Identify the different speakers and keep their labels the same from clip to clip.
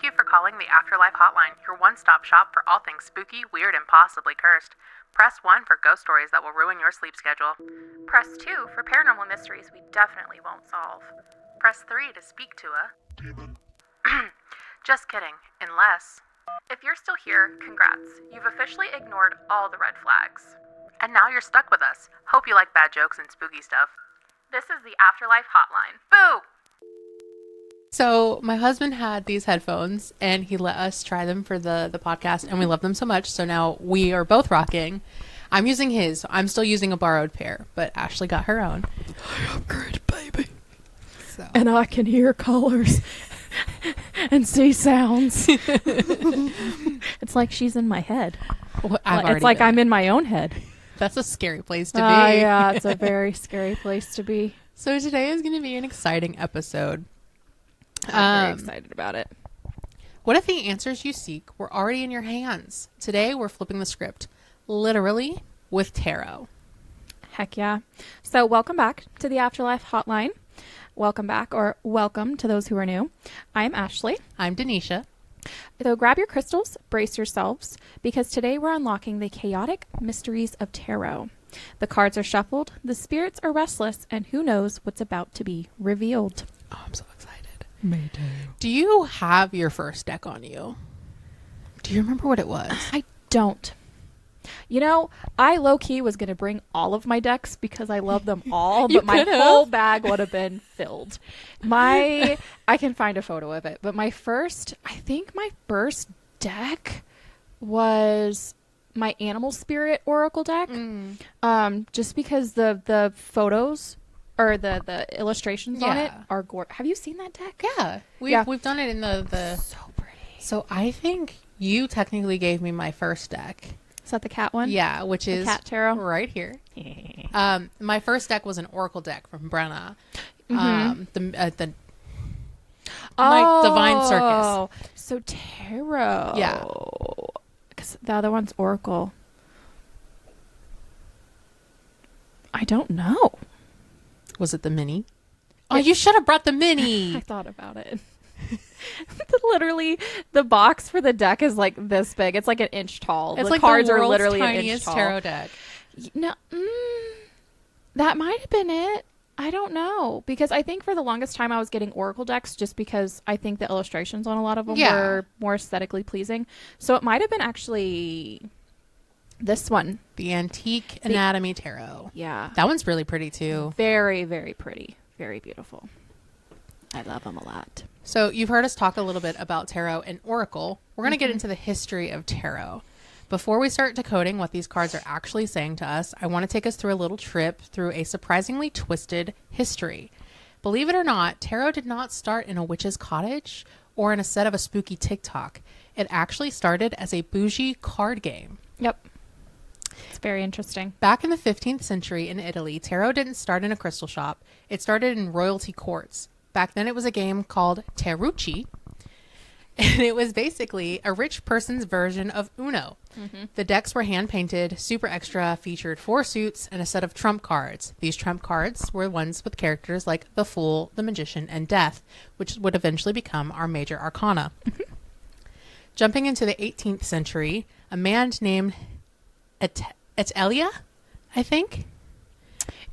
Speaker 1: Thank you for calling the Afterlife Hotline, your one-stop shop for all things spooky, weird, and possibly cursed. Press 1 for ghost stories that will ruin your sleep schedule. Press 2 for paranormal mysteries we definitely won't solve. Press 3 to speak to a demon. Just kidding, unless... If you're still here, congrats. You've officially ignored all the red flags. And now you're stuck with us. Hope you like bad jokes and spooky stuff. This is the Afterlife Hotline. Boo!
Speaker 2: So my husband had these headphones and he let us try them for the podcast, and we love them so much. So now we are both rocking. I'm using his. I'm still using a borrowed pair, but Ashley got her own.
Speaker 3: I upgrade, baby.
Speaker 2: So.
Speaker 3: And I can hear colors and see sounds. It's like she's in my head.
Speaker 2: Well,
Speaker 3: It's like I'm in my own head.
Speaker 2: That's a scary place to be.
Speaker 3: Yeah, it's a very scary place to be.
Speaker 2: So today is going to be an exciting episode.
Speaker 3: I'm very excited about it.
Speaker 2: What if the answers you seek were already in your hands? Today, we're flipping the script, literally, with tarot.
Speaker 3: Heck yeah. So welcome back to the Afterlife Hotline. Welcome back, or welcome to those who are new. I'm Ashley.
Speaker 2: I'm Denisha.
Speaker 3: So grab your crystals, brace yourselves, because today we're unlocking the chaotic mysteries of tarot. The cards are shuffled, the spirits are restless, and who knows what's about to be revealed.
Speaker 2: Oh, I'm so excited.
Speaker 3: Me too.
Speaker 2: Do you have your first deck on you? Do you remember what it was?
Speaker 3: I don't. You know, I low-key was going to bring all of my decks because I love them all, but my whole bag would have been filled. I can find a photo of it, but I think my first deck was my Animal Spirit Oracle deck. Just because the photos or the illustrations on it are gorgeous. Have you seen that deck?
Speaker 2: Yeah. We've done it in the...
Speaker 3: So pretty.
Speaker 2: So I think you technically gave me my first deck.
Speaker 3: Is that the cat one?
Speaker 2: Yeah, which is
Speaker 3: cat tarot
Speaker 2: right here. My first deck was an Oracle deck from Brenna.
Speaker 3: Mm-hmm.
Speaker 2: My Divine Circus.
Speaker 3: So tarot.
Speaker 2: Yeah.
Speaker 3: Because the other one's Oracle. I don't know.
Speaker 2: Was it the mini? Oh, you should have brought the mini.
Speaker 3: I thought about it. Literally, the box for the deck is like this big. It's like an inch tall.
Speaker 2: It's
Speaker 3: the
Speaker 2: like
Speaker 3: cards
Speaker 2: the
Speaker 3: are
Speaker 2: world's
Speaker 3: literally
Speaker 2: tiniest
Speaker 3: an inch tall.
Speaker 2: tarot deck.
Speaker 3: No, that might have been it. I don't know, because I think for the longest time I was getting Oracle decks just because I think the illustrations on a lot of them were more aesthetically pleasing. So it might have been actually this one,
Speaker 2: the Antique Anatomy Tarot.
Speaker 3: Yeah,
Speaker 2: that one's really pretty too.
Speaker 3: Very, very pretty. Very beautiful. I love them a lot.
Speaker 2: So you've heard us talk a little bit about tarot and oracle. We're going to get into the history of tarot. Before we start decoding what these cards are actually saying to us, I want to take us through a little trip through a surprisingly twisted history. Believe it or not, tarot did not start in a witch's cottage or in a set of a spooky TikTok. It actually started as a bougie card game.
Speaker 3: Yep. It's very interesting.
Speaker 2: Back in the 15th century in Italy, tarot didn't start in a crystal shop. It started in royalty courts. Back then it was a game called Tarocchi, and it was basically a rich person's version of Uno. Mm-hmm. The decks were hand-painted, super extra, featured 4 suits and a set of trump cards. These trump cards were ones with characters like the Fool, the Magician, and Death, which would eventually become our major arcana. Mm-hmm. Jumping into the 18th century, a man named Etelia, I think.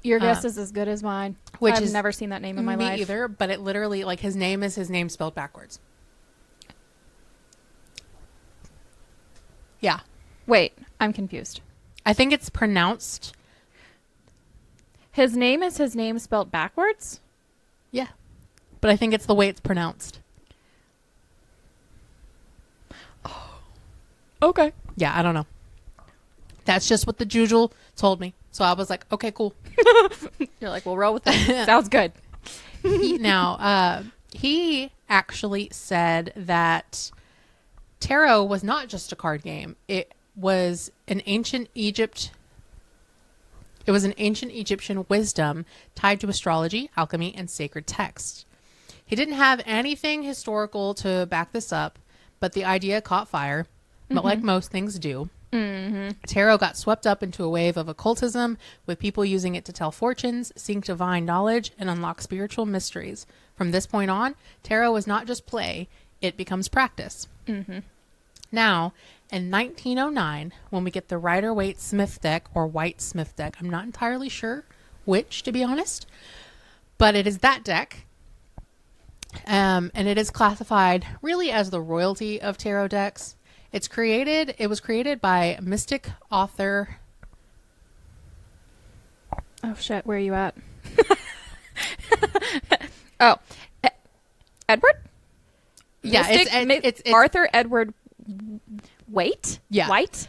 Speaker 3: Your guess is as good as mine. I've never seen that name in my life.
Speaker 2: Me either, but it literally, like, his name is his name spelled backwards. Yeah.
Speaker 3: Wait, I'm confused.
Speaker 2: I think it's pronounced.
Speaker 3: His name is his name spelled backwards?
Speaker 2: Yeah. But I think it's the way it's pronounced.
Speaker 3: Oh. Okay.
Speaker 2: Yeah, I don't know. That's just what the Jujul told me. So I was like, okay, cool.
Speaker 3: You're like, we'll roll with it. Sounds good.
Speaker 2: He actually said that tarot was not just a card game. It was an ancient Egyptian wisdom tied to astrology, alchemy, and sacred texts. He didn't have anything historical to back this up, but the idea caught fire, but like most things do. Mm-hmm. Tarot got swept up into a wave of occultism, with people using it to tell fortunes, seek divine knowledge, and unlock spiritual mysteries. From this point on, tarot was not just play, it becomes practice. Now, in 1909, when we get the Rider-Waite-Smith deck, or White-Smith deck, I'm not entirely sure which, to be honest, but it is that deck. And it is classified really as the royalty of tarot decks. It was created by mystic author.
Speaker 3: Oh shit, where are you at? Oh, Edward?
Speaker 2: Yeah, it's
Speaker 3: Arthur Edward Waite?
Speaker 2: Yeah.
Speaker 3: White?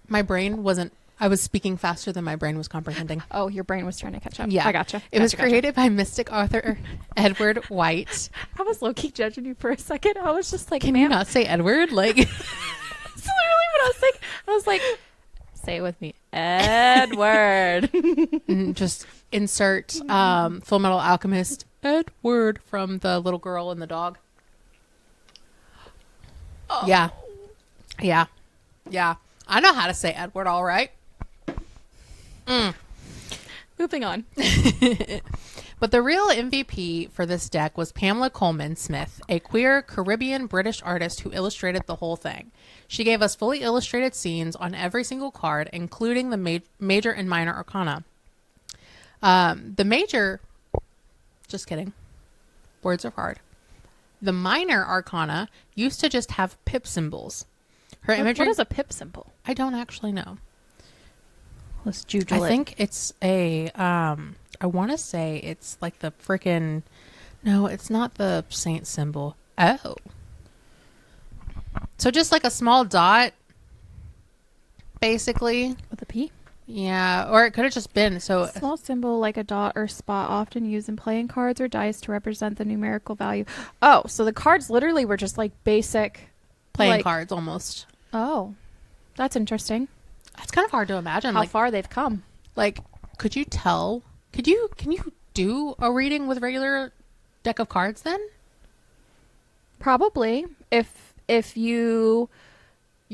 Speaker 2: My brain wasn't, I was speaking faster than my brain was comprehending.
Speaker 3: Oh, your brain was trying to catch up.
Speaker 2: Yeah.
Speaker 3: I gotcha.
Speaker 2: It was created by mystic author Edward White.
Speaker 3: I was low-key judging you for a second. I was just like,
Speaker 2: Can you not say Edward? Like,
Speaker 3: That's literally what I was thinking. I was like, say it with me. Edward.
Speaker 2: just insert Full Metal Alchemist Edward from the little girl and the dog. Oh. Yeah. I know how to say Edward all right.
Speaker 3: Moving on.
Speaker 2: But the real MVP for this deck was Pamela Coleman Smith, a queer Caribbean British artist who illustrated the whole thing. She gave us fully illustrated scenes on every single card, including the major and minor arcana. The major, just kidding. Words are hard. The minor arcana used to just have pip symbols. Her imagery.
Speaker 3: What is a pip symbol?
Speaker 2: I don't actually know.
Speaker 3: Let's jujule
Speaker 2: I think it's a, I want to say it's like the freaking, no, it's not the saint symbol. Oh. So just like a small dot, basically.
Speaker 3: With a P?
Speaker 2: Yeah, or it could have just been, so.
Speaker 3: A small symbol like a dot or spot often used in playing cards or dice to represent the numerical value. Oh, so the cards literally were just like basic.
Speaker 2: Playing cards almost.
Speaker 3: Oh, that's interesting.
Speaker 2: It's kind of hard to imagine
Speaker 3: How far they've come.
Speaker 2: Like, could you tell? Can you do a reading with regular deck of cards then?
Speaker 3: Probably. If you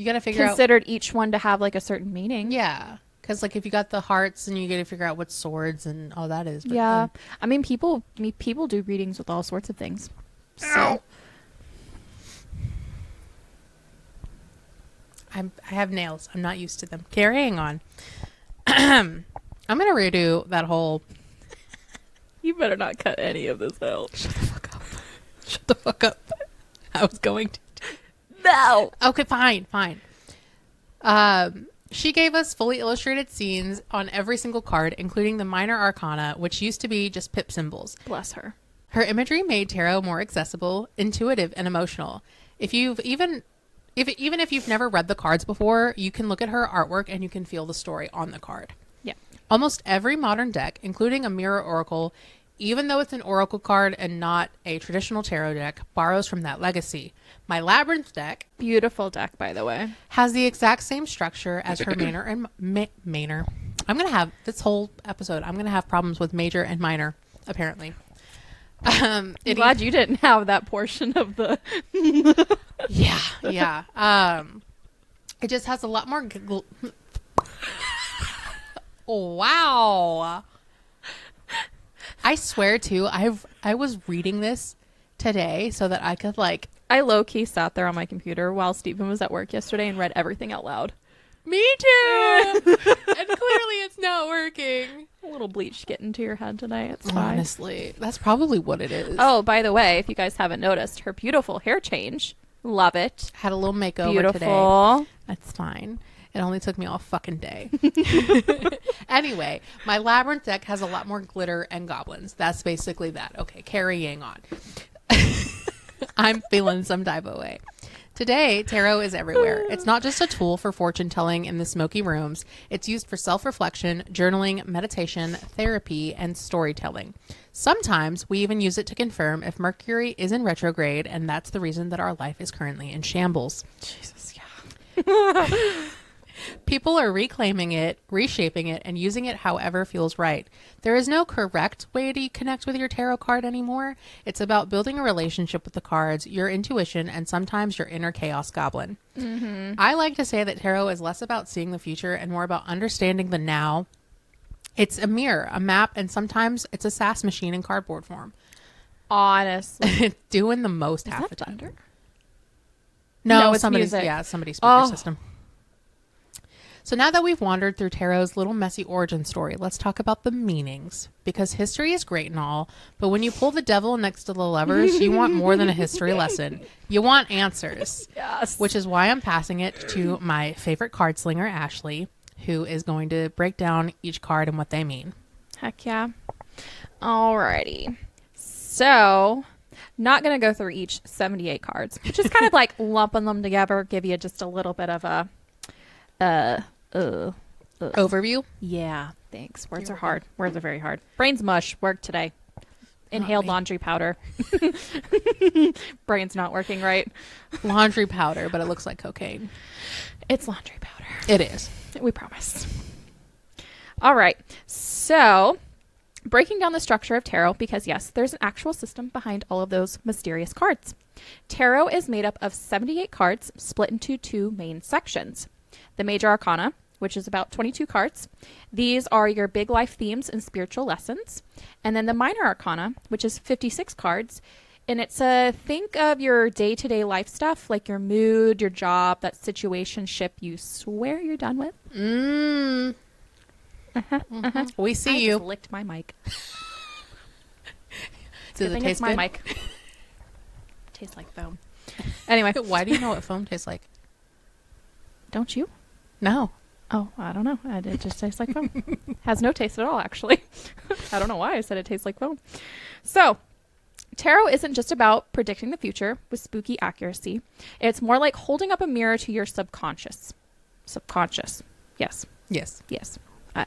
Speaker 2: got to figure
Speaker 3: considered each one to have like a certain meaning.
Speaker 2: Yeah. Because like if you got the hearts and you got to figure out what swords and all that is. But
Speaker 3: yeah. I mean, people do readings with all sorts of things. So.
Speaker 2: I have nails. I'm not used to them. Carrying on. I'm going to redo that whole...
Speaker 3: You better not cut any of this out.
Speaker 2: Shut the fuck up. Shut the fuck up. I was going to...
Speaker 3: No!
Speaker 2: Okay, fine. She gave us fully illustrated scenes on every single card, including the minor arcana, which used to be just pip symbols.
Speaker 3: Bless her.
Speaker 2: Her imagery made tarot more accessible, intuitive, and emotional. Even if you've never read the cards before, you can look at her artwork and you can feel the story on the card.
Speaker 3: Yeah.
Speaker 2: Almost every modern deck, including a mirror oracle, even though it's an oracle card and not a traditional tarot deck, borrows from that legacy. My Labyrinth deck,
Speaker 3: Beautiful deck, by the way.
Speaker 2: has the exact same structure as her minor and minor. I'm going to have this whole episode, I'm going to have problems with major and minor, apparently.
Speaker 3: I'm glad you didn't have that portion of the...
Speaker 2: Yeah. It just has a lot more... Wow. I swear, too, I was reading this today so that I could, like...
Speaker 3: I low-key sat there on my computer while Stephen was at work yesterday and read everything out loud.
Speaker 2: Me too! And clearly it's not working.
Speaker 3: A little bleach getting to your head today. It's fine.
Speaker 2: Honestly, that's probably what it is.
Speaker 3: Oh, by the way, if you guys haven't noticed, her beautiful hair change. Love it.
Speaker 2: Had a little makeover
Speaker 3: Beautiful.
Speaker 2: today. That's fine. It only took me all fucking day. Anyway, my Labyrinth deck has a lot more glitter and goblins. That's basically that. Okay, carrying on. I'm feeling some type of way. Today, tarot is everywhere. It's not just a tool for fortune telling in the smoky rooms. It's used for self-reflection, journaling, meditation, therapy, and storytelling. Sometimes we even use it to confirm if Mercury is in retrograde, and that's the reason that our life is currently in shambles.
Speaker 3: Jesus, yeah.
Speaker 2: People are reclaiming it, reshaping it, and using it however feels right. There is no correct way to connect with your tarot card anymore. It's about building a relationship with the cards, your intuition, and sometimes your inner chaos goblin. Mm-hmm. I like to say that tarot is less about seeing the future and more about understanding the now. It's a mirror, a map, and sometimes it's a sass machine in cardboard form.
Speaker 3: Honestly.
Speaker 2: Doing the most
Speaker 3: Is
Speaker 2: half
Speaker 3: that
Speaker 2: the time.
Speaker 3: thunder?
Speaker 2: No,
Speaker 3: No, it's
Speaker 2: somebody's
Speaker 3: music.
Speaker 2: somebody's speaker
Speaker 3: Oh.
Speaker 2: system. So now that we've wandered through Tarot's little messy origin story, let's talk about the meanings. Because history is great and all, but when you pull the devil next to the levers, you want more than a history lesson. You want answers.
Speaker 3: Yes.
Speaker 2: Which is why I'm passing it to my favorite card slinger, Ashley, who is going to break down each card and what they mean.
Speaker 3: Heck yeah. Alrighty. So, not going to go through each 78 cards, which is kind of like lumping them together, give you just a little bit of a
Speaker 2: Overview?
Speaker 3: yeah, thanks. Words are hard. Words are very hard. Brain's mush. Work today. Inhaled laundry powder. Brain's not working right.
Speaker 2: Laundry powder, but it looks like cocaine.
Speaker 3: It's laundry powder.
Speaker 2: It is.
Speaker 3: We promise. All right. So, breaking down the structure of tarot, because yes, there's an actual system behind all of those mysterious cards. Tarot is made up of 78 cards split into two main sections. The Major Arcana, which is about 22 cards. These are your big life themes and spiritual lessons. And then the Minor Arcana, which is 56 cards. And it's think of your day-to-day life stuff, like your mood, your job, that situationship you swear you're done with.
Speaker 2: We see
Speaker 3: I
Speaker 2: you.
Speaker 3: just licked my mic.
Speaker 2: Does it taste
Speaker 3: my
Speaker 2: good?
Speaker 3: mic. Tastes like foam. Anyway,
Speaker 2: Why do you know what foam tastes like?
Speaker 3: don't you?
Speaker 2: No.
Speaker 3: Oh, I don't know. It just tastes like foam. Has no taste at all, actually. I don't know why I said it tastes like foam. So, tarot isn't just about predicting the future with spooky accuracy. It's more like holding up a mirror to your subconscious. Subconscious. Yes.
Speaker 2: Yes.
Speaker 3: Yes.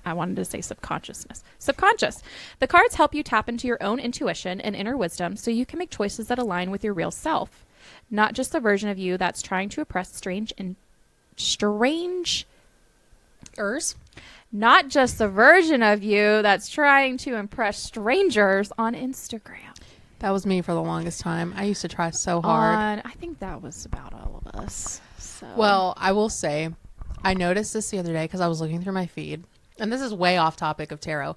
Speaker 3: I wanted to say subconsciousness. Subconscious. The cards help you tap into your own intuition and inner wisdom so you can make choices that align with your real self. Not just the version of you that's trying to oppress not just the version of you that's trying to impress strangers on Instagram.
Speaker 2: That was me for the longest time. I used to try so hard.
Speaker 3: I think that was about all of us. So.
Speaker 2: Well, I will say, I noticed this the other day because I was looking through my feed, and this is way off topic of tarot.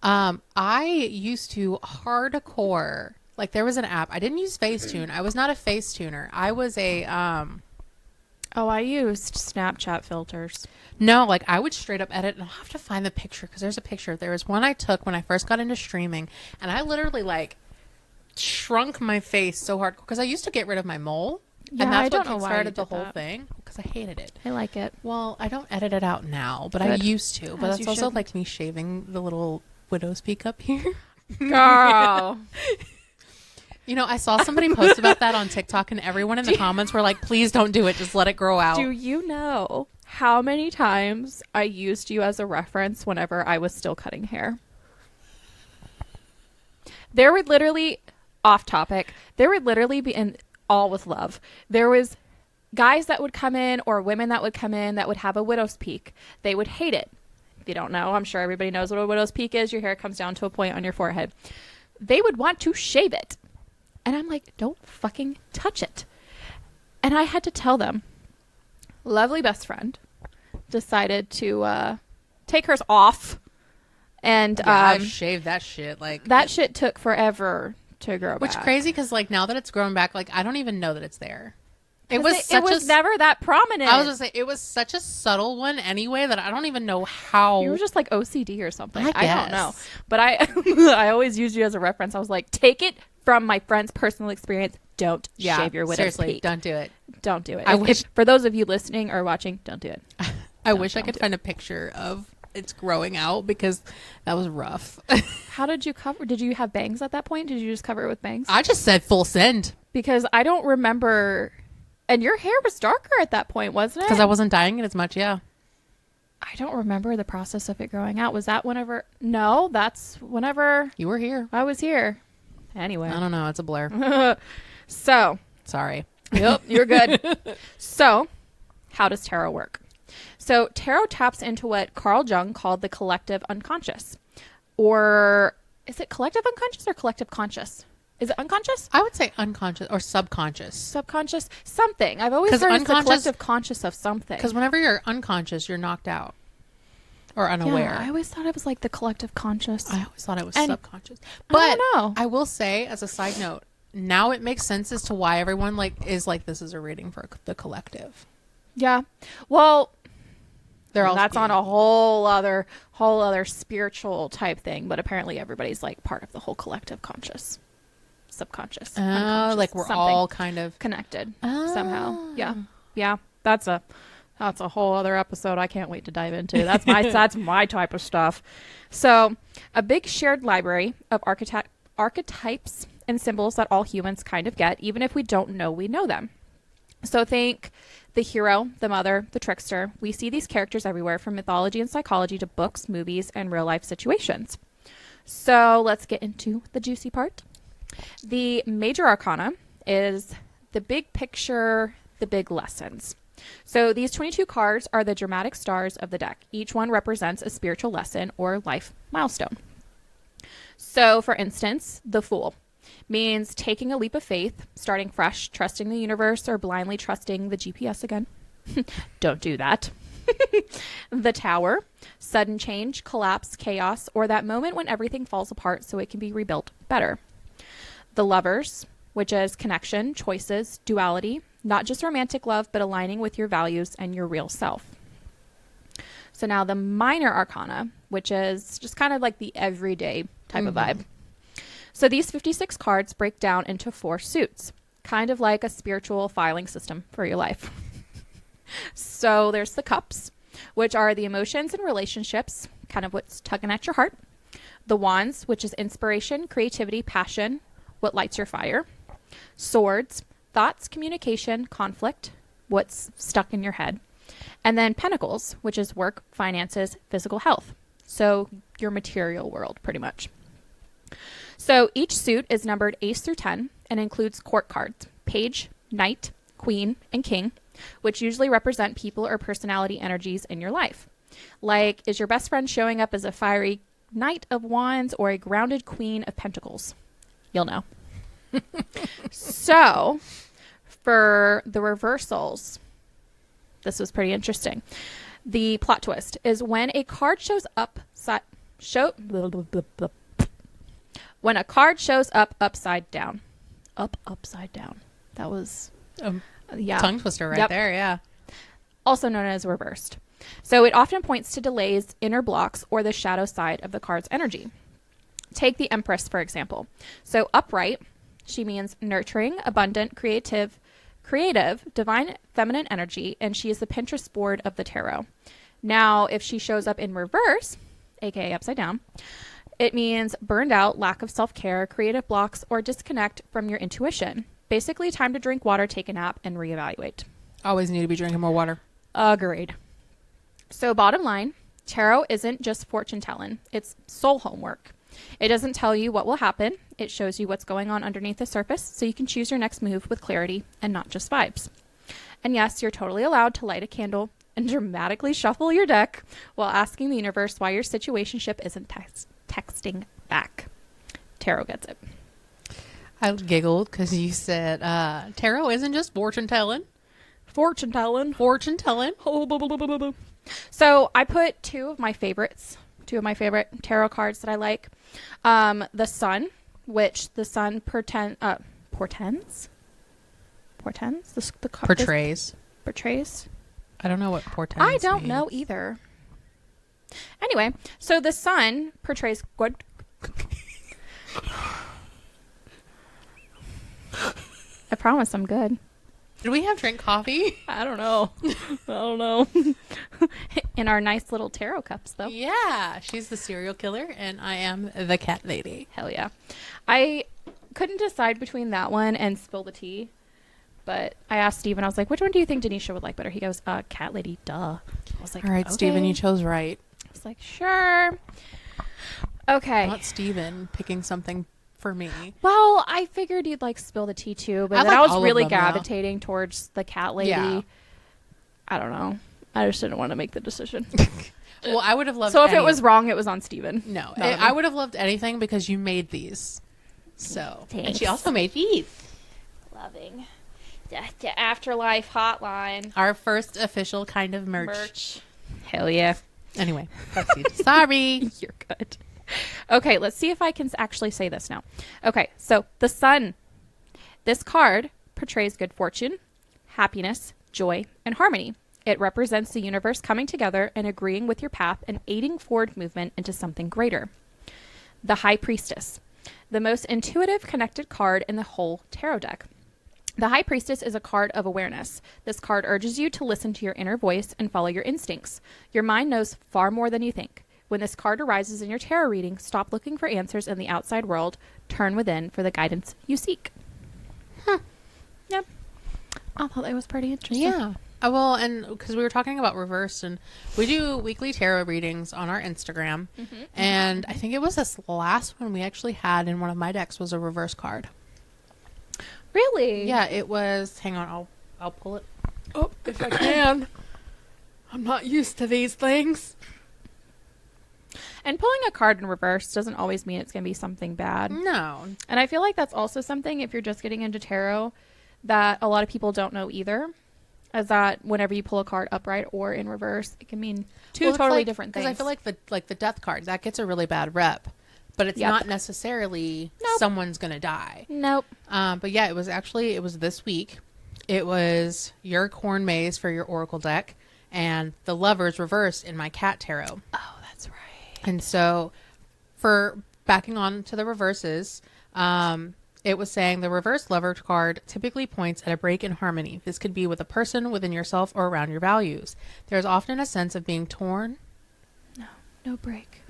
Speaker 2: I used to hardcore, like there was an app. I didn't use Facetune. I was not a Facetuner. I was a,
Speaker 3: I used Snapchat filters.
Speaker 2: no, like I would straight up edit, and I'll have to find the picture because there's a picture. There was one I took when I first got into streaming, and I literally like shrunk my face so hard because I used to get rid of my mole.
Speaker 3: Yeah,
Speaker 2: and that's
Speaker 3: I don't
Speaker 2: what
Speaker 3: know why you
Speaker 2: started the
Speaker 3: did
Speaker 2: whole
Speaker 3: that.
Speaker 2: thing because I hated it.
Speaker 3: I like it.
Speaker 2: Well, I don't edit it out now, but I
Speaker 3: Good.
Speaker 2: used to. But
Speaker 3: As
Speaker 2: that's
Speaker 3: you
Speaker 2: also
Speaker 3: shouldn't.
Speaker 2: like me shaving the little widow's peak up here.
Speaker 3: Girl.
Speaker 2: You know, I saw somebody post about that on TikTok, and everyone in the comments were like, please don't do it. Just let it grow out.
Speaker 3: Do you know how many times I used you as a reference whenever I was still cutting hair? There would literally, off topic, there would literally be, in all with love, there was guys that would come in or women that would come in that would have a widow's peak. They would hate it. If you don't know, I'm sure everybody knows what a widow's peak is. Your hair comes down to a point on your forehead. They would want to shave it. And I'm like, don't fucking touch it. And I had to tell them. Lovely best friend decided to take hers off. And
Speaker 2: Yeah, I shaved that shit. Like
Speaker 3: that shit took forever to grow
Speaker 2: which
Speaker 3: back.
Speaker 2: crazy because like now that it's grown back, like I don't even know that it's there. It
Speaker 3: 'Cause
Speaker 2: was
Speaker 3: it was never that prominent.
Speaker 2: I was gonna say it was such a subtle one anyway that I don't even know how.
Speaker 3: You were just like OCD or something.
Speaker 2: I
Speaker 3: I don't know.
Speaker 2: guess.
Speaker 3: But I I always used you as a reference. I was like, take it from my friend's personal experience. Don't shave your widow's
Speaker 2: seriously,
Speaker 3: peak.
Speaker 2: don't do it.
Speaker 3: Don't do it.
Speaker 2: I
Speaker 3: If-
Speaker 2: wish-
Speaker 3: for those of you listening or watching, don't do it.
Speaker 2: I wish I
Speaker 3: don't
Speaker 2: could
Speaker 3: do
Speaker 2: find a picture of it's growing out because that was rough.
Speaker 3: How did you cover? Did you have bangs at that point? Did you just cover it with bangs?
Speaker 2: I just said full send
Speaker 3: Because I don't remember. And your hair was darker at that point, wasn't it?
Speaker 2: because I wasn't dyeing it as much. Yeah.
Speaker 3: I don't remember the process of it growing out. Was that whenever? No, that's whenever
Speaker 2: You were here.
Speaker 3: I was here. Anyway.
Speaker 2: I don't know. It's a blur.
Speaker 3: So,
Speaker 2: Sorry.
Speaker 3: yep, you're good. So, how does tarot work? So, tarot taps into what Carl Jung called the collective unconscious. Or is it collective unconscious or collective conscious? Is it unconscious?
Speaker 2: I would say unconscious or subconscious.
Speaker 3: Subconscious? Something. I've always
Speaker 2: 'Cause
Speaker 3: heard it's the
Speaker 2: unconscious-
Speaker 3: collective conscious of something.
Speaker 2: Because whenever you're unconscious, you're knocked out. or unaware.
Speaker 3: Yeah, I always thought it was like the collective conscious.
Speaker 2: I always thought it was
Speaker 3: And
Speaker 2: subconscious.
Speaker 3: I
Speaker 2: But
Speaker 3: don't know.
Speaker 2: I will say, as a side note, now it makes sense as to why everyone is like, this is a reading for the collective.
Speaker 3: Yeah. Well,
Speaker 2: They're all
Speaker 3: that's on a whole other spiritual type thing, but apparently everybody's like part of the whole collective conscious, subconscious, unconscious,
Speaker 2: like we're
Speaker 3: something
Speaker 2: all kind of
Speaker 3: connected somehow. Yeah. That's a whole other episode I can't wait to dive into. That's my type of stuff. So, a big shared library of archetypes and symbols that all humans kind of get, even if we don't know we know them. So think the hero, the mother, the trickster. We see these characters everywhere, from mythology and psychology to books, movies, and real life situations. So let's get into the juicy part. The major arcana is the big picture, the big lessons. So these 22 cards are the dramatic stars of the deck. Each one represents a spiritual lesson or life milestone. So, for instance, the Fool means taking a leap of faith, starting fresh, trusting the universe, or blindly trusting the GPS again. Don't do that. The Tower, sudden change, collapse, chaos, or that moment when everything falls apart so it can be rebuilt better. The Lovers, which is connection, choices, duality, not just romantic love, but aligning with your values and your real self. So now the minor arcana, which is just kind of like the everyday type of vibe. So these 56 cards break down into 4 suits, kind of like a spiritual filing system for your life. So there's the Cups, which are the emotions and relationships, kind of what's tugging at your heart. The Wands, which is inspiration, creativity, passion, what lights your fire. Swords, thoughts, communication, conflict, what's stuck in your head. And then Pentacles, which is work, finances, physical health. So your material world, pretty much. So each suit is numbered ace through 10 and includes court cards, page, knight, queen, and king, which usually represent people or personality energies in your life. Like, is your best friend showing up as a fiery knight of wands or a grounded queen of pentacles? You'll know. So, for the reversals, this was pretty interesting. The plot twist is when a card shows when a card shows up upside down. Upside down. That was
Speaker 2: tongue twister right there, yeah.
Speaker 3: Also known as reversed. So it often points to delays, inner blocks, or the shadow side of the card's energy. Take the Empress, for example. So upright, she means nurturing, abundant, creative, divine feminine energy, and she is the Pinterest board of the tarot. Now, if she shows up in reverse, aka upside down, it means burned out, lack of self-care, creative blocks, or disconnect from your intuition. Basically, time to drink water, take a nap, and reevaluate.
Speaker 2: Always need to be drinking more water.
Speaker 3: Agreed. So bottom line, tarot isn't just fortune telling. It's soul homework. It doesn't tell you what will happen. It shows you what's going on underneath the surface so you can choose your next move with clarity and not just vibes. And yes, you're totally allowed to light a candle and dramatically shuffle your deck while asking the universe why your situationship isn't texting back. Tarot gets it.
Speaker 2: I giggled because you said tarot isn't just fortune telling.
Speaker 3: Fortune telling.
Speaker 2: Fortune telling.
Speaker 3: So I put two of my favorite tarot cards that I like. The Sun, which the Sun portends.
Speaker 2: Portrays.
Speaker 3: Portrays.
Speaker 2: I don't know what portends
Speaker 3: I don't
Speaker 2: means.
Speaker 3: know either. Anyway, so the Sun portrays good. I promise I'm good.
Speaker 2: Did we have drink coffee?
Speaker 3: I don't know. In our nice little tarot cups, though.
Speaker 2: Yeah. She's the serial killer, and I am the cat lady.
Speaker 3: Hell yeah. I couldn't decide between that one and Spill the Tea, but I asked Steven, I was like, which one do you think Denisha would like better? He goes, cat lady, duh. I was like,
Speaker 2: all right, okay. Steven, you chose right.
Speaker 3: I was like, sure. Okay.
Speaker 2: Not Steven picking something for me.
Speaker 3: Well, I figured you'd like Spill the Tea too, but then I was really gravitating towards the cat lady. Yeah. I don't know. I just didn't want to make the decision.
Speaker 2: Well, I would have loved.
Speaker 3: So if it was wrong, it was on Steven.
Speaker 2: No, I would have loved anything because you made these. So
Speaker 3: thanks.
Speaker 2: And she also made these.
Speaker 3: Loving the Afterlife Hotline.
Speaker 2: Our first official kind of merch.
Speaker 3: Hell yeah.
Speaker 2: Anyway, proceed. Sorry.
Speaker 3: You're good. Okay, let's see if I can actually say this now. Okay, so the sun. This card portrays good fortune, happiness, joy, and harmony. It represents the universe coming together and agreeing with your path and aiding forward movement into something greater. The High Priestess, the most intuitive connected card in the whole tarot deck. The High Priestess is a card of awareness. This card urges you to listen to your inner voice and follow your instincts. Your mind knows far more than you think. When this card arises in your tarot reading, stop looking for answers in the outside world. Turn within for the guidance you seek. Yep. I thought that was pretty interesting.
Speaker 2: Yeah. Well, and because we were talking about reverse, and we do weekly tarot readings on our Instagram, and I think it was this last one we actually had in one of my decks was a reverse card.
Speaker 3: Really?
Speaker 2: Yeah, it was. Hang on, I'll pull it up if I can. I'm not used to these things.
Speaker 3: And pulling a card in reverse doesn't always mean it's going to be something bad.
Speaker 2: No.
Speaker 3: And I feel like that's also something, if you're just getting into tarot, that a lot of people don't know either. Is that whenever you pull a card upright or in reverse, it can mean two totally different things.
Speaker 2: Because I feel like the death card, that gets a really bad rep. But it's not necessarily someone's going to die.
Speaker 3: Nope.
Speaker 2: But yeah, it was this week. It was your corn maze for your oracle deck and the lovers reversed in my cat tarot.
Speaker 3: Oh, that's right.
Speaker 2: And so for backing on to the reverses, it was saying the reverse lover card typically points at a break in harmony. This could be with a person, within yourself, or around your values. There's often a sense of being torn.
Speaker 3: No break.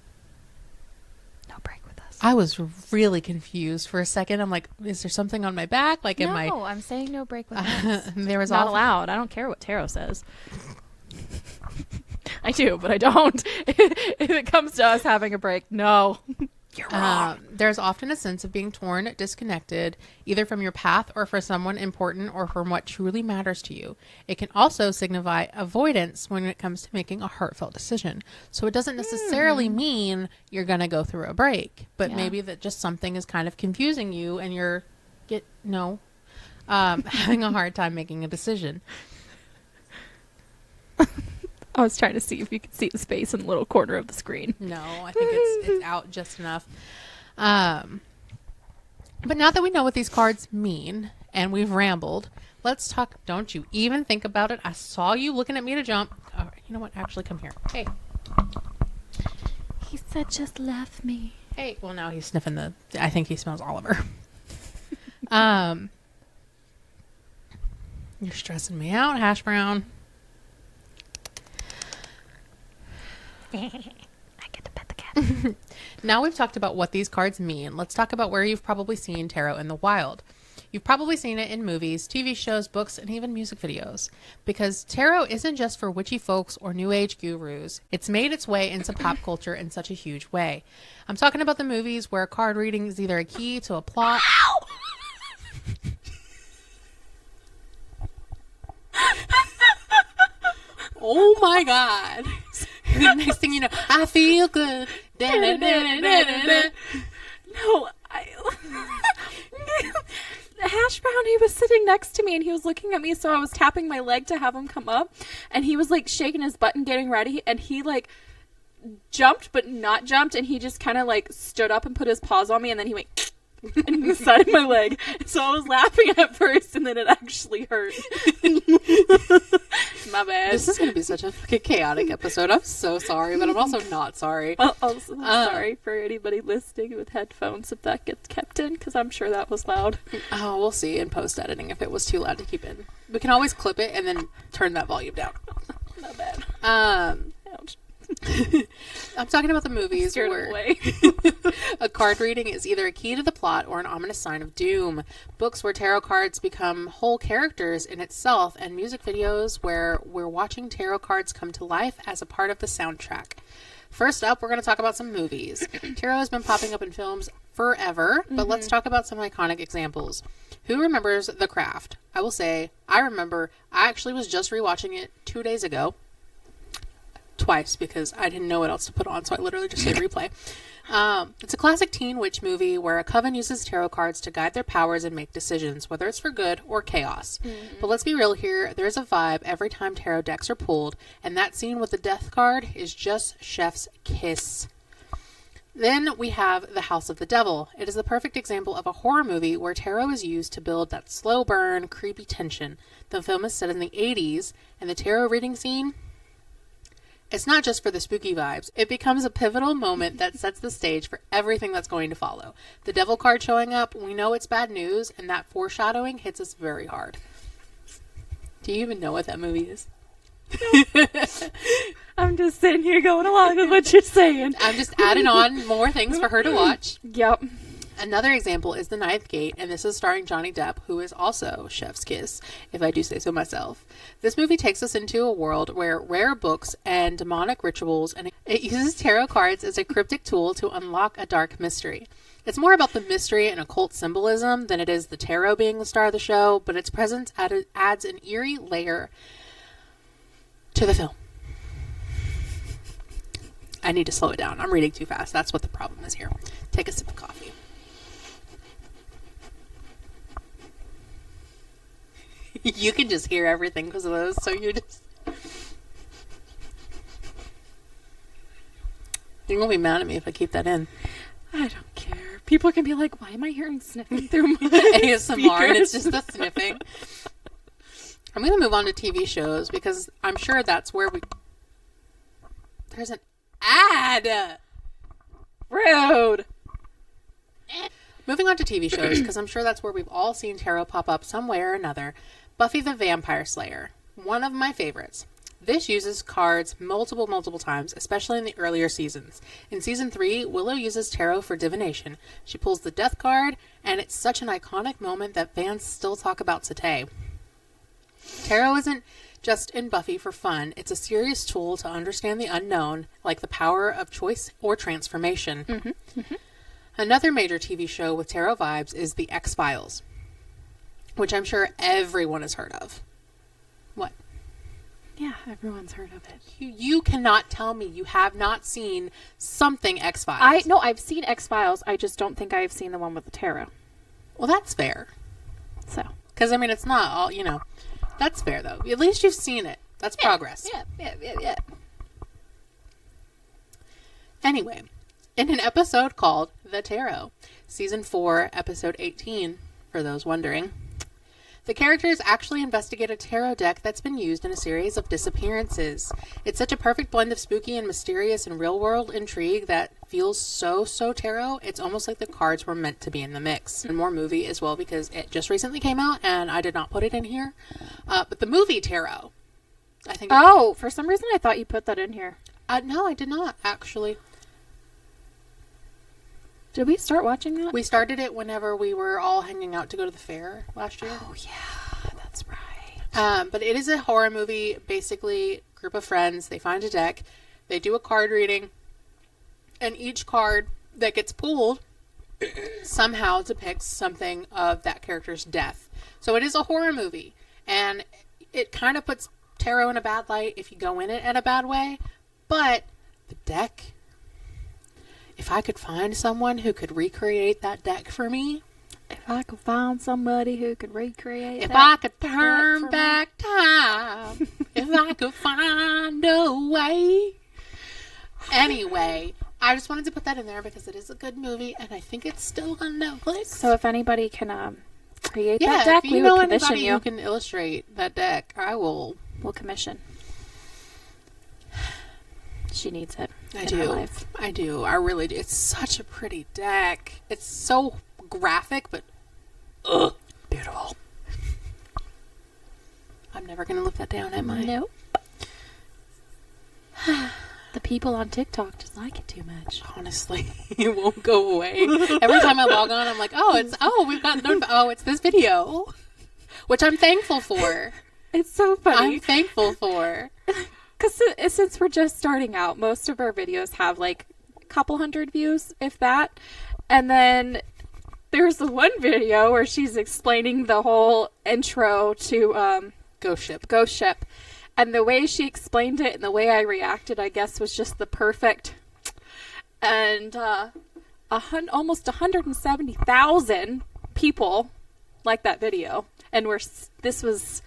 Speaker 3: No break with us.
Speaker 2: I was really confused for a second. I'm like, is there something on my back? Like, am I?
Speaker 3: No, I'm saying no break with us.
Speaker 2: There was
Speaker 3: not allowed. I don't care what tarot says. I do, but I don't. If it comes to us having a break, no. You're wrong.
Speaker 2: There's often a sense of being torn, disconnected, either from your path or for someone important or from what truly matters to you. It can also signify avoidance when it comes to making a heartfelt decision. So it doesn't necessarily mean you're going to go through a break, but maybe that just something is kind of confusing you and you're having a hard time making a decision.
Speaker 3: I was trying to see if you could see the space in the little corner of the screen.
Speaker 2: No, I think it's out just enough. But now that we know what these cards mean and we've rambled, let's talk. Don't you even think about it. I saw you looking at me to jump. All right, you know what? Actually, come here. Hey.
Speaker 3: He said just left me.
Speaker 2: Hey. Well, now he's sniffing I think he smells Oliver. You're stressing me out, Hash Brown.
Speaker 3: I get to pet the cat.
Speaker 2: Now we've talked about what these cards mean. Let's talk about where you've probably seen tarot in the wild. You've probably seen it in movies, TV shows, books, and even music videos. Because tarot isn't just for witchy folks or new age gurus. It's made its way into pop culture in such a huge way. I'm talking about the movies where card reading is either a key to a plot. Oh my God. Next thing you know, I feel good. Da, da, da, da, da, da.
Speaker 3: No, Hash Brown, he was sitting next to me and he was looking at me, so I was tapping my leg to have him come up, and he was like shaking his butt and getting ready, and he like jumped but not jumped, and he just kind of like stood up and put his paws on me, and then he went and the side of my leg. So I was laughing at first, and then it actually hurt. My bad.
Speaker 2: This is going to be such a fucking chaotic episode. I'm so sorry, but I'm also not sorry.
Speaker 3: I'm sorry for anybody listening with headphones if that gets kept in, because I'm sure that was loud.
Speaker 2: Oh, we'll see in post-editing if it was too loud to keep in. We can always clip it and then turn that volume down.
Speaker 3: Not bad. Ouch.
Speaker 2: I'm talking about the movies where
Speaker 3: away.
Speaker 2: a card reading is either a key to the plot or an ominous sign of doom. Books where tarot cards become whole characters in itself, and music videos where we're watching tarot cards come to life as a part of the soundtrack. First up, we're going to talk about some movies. Tarot has been popping up in films forever, but let's talk about some iconic examples. Who remembers The Craft? I will say, I remember. I actually was just rewatching it 2 days ago. Twice, because I didn't know what else to put on, so I literally just hit replay. It's a classic teen witch movie where a coven uses tarot cards to guide their powers and make decisions, whether it's for good or chaos. But let's be real here, there's a vibe every time tarot decks are pulled, and that scene with the death card is just chef's kiss. Then we have The House of the Devil. It is the perfect example of a horror movie where tarot is used to build that slow burn, creepy tension. The film is set in the 80s, and the tarot reading scene, it's not just for the spooky vibes. It becomes a pivotal moment that sets the stage for everything that's going to follow. The devil card showing up, we know it's bad news, and that foreshadowing hits us very hard. Do you even know what that movie is?
Speaker 3: I'm just sitting here going along with what you're saying.
Speaker 2: I'm just adding on more things for her to watch.
Speaker 3: Yep.
Speaker 2: Another example is The Ninth Gate, and this is starring Johnny Depp, who is also chef's kiss, if I do say so myself. This movie takes us into a world where rare books and demonic rituals, and it uses tarot cards as a cryptic tool to unlock a dark mystery. It's more about the mystery and occult symbolism than it is the tarot being the star of the show, but its presence adds an eerie layer to the film. I need to slow it down. I'm reading too fast. That's what the problem is here. Take a sip of coffee. You can just hear everything because of those, so you're just... You're going to be mad at me if I keep that in.
Speaker 3: I don't care. People can be like, why am I hearing sniffing through my
Speaker 2: ASMR, and it's just the sniffing. I'm going to move on to TV shows because I'm sure that's where we... There's an ad!
Speaker 3: Rude!
Speaker 2: Moving on to TV shows because I'm sure that's where we've all seen tarot pop up some way or another. Buffy the Vampire Slayer. One of my favorites. This uses cards multiple times, especially in the earlier seasons. In season 3, Willow uses tarot for divination. She pulls the death card, and it's such an iconic moment that fans still talk about today. Tarot isn't just in Buffy for fun. It's a serious tool to understand the unknown, like the power of choice or transformation. Another major TV show with tarot vibes is The X-Files, which I'm sure everyone has heard of. What?
Speaker 3: Yeah, everyone's heard of it.
Speaker 2: You cannot tell me you have not seen something X-Files.
Speaker 3: No, I've seen X-Files. I just don't think I've seen the one with the tarot.
Speaker 2: Well, that's fair.
Speaker 3: So.
Speaker 2: Because, I mean, it's not all, That's fair, though. At least you've seen it. That's progress.
Speaker 3: Yeah.
Speaker 2: Anyway, in an episode called The Tarot, Season 4, Episode 18, for those wondering, the characters actually investigate a tarot deck that's been used in a series of disappearances. It's such a perfect blend of spooky and mysterious and real-world intrigue that feels so tarot. It's almost like the cards were meant to be in the mix. And more movie as well, because it just recently came out, and I did not put it in here. But the movie Tarot, I think...
Speaker 3: for some reason I thought you put that in here.
Speaker 2: No, I did not, actually.
Speaker 3: Did we start watching that?
Speaker 2: We started it whenever we were all hanging out to go to the fair last year.
Speaker 3: Oh, yeah. That's right.
Speaker 2: But it is a horror movie. Basically, group of friends, they find a deck, they do a card reading, and each card that gets pulled somehow depicts something of that character's death. So it is a horror movie, and it kind of puts tarot in a bad light if you go in it in a bad way, but the deck... If I could find someone who could recreate that deck for me.
Speaker 3: If I could find somebody who could recreate
Speaker 2: if
Speaker 3: that
Speaker 2: I could turn back time. If I could find a way. Anyway, I just wanted to put that in there because it is a good movie and I think it's still on Netflix.
Speaker 3: So if anybody can create that deck, we will commission you.
Speaker 2: Who can illustrate that deck, I will.
Speaker 3: We'll commission. She needs it.
Speaker 2: I do. I really do. It's such a pretty deck. It's so graphic, but beautiful. I'm never going to live that down, am I?
Speaker 3: Nope. The people on TikTok just like it too much.
Speaker 2: Honestly, it won't go away. Every time I log on, I'm like, it's this video, which I'm thankful for.
Speaker 3: It's so funny.
Speaker 2: I'm thankful for.
Speaker 3: Because since we're just starting out, most of our videos have like a couple hundred views, if that. And then there's the one video where she's explaining the whole intro to
Speaker 2: Ghost Ship.
Speaker 3: And the way she explained it and the way I reacted, I guess, was just the perfect... and almost 170,000 people liked that video. And this was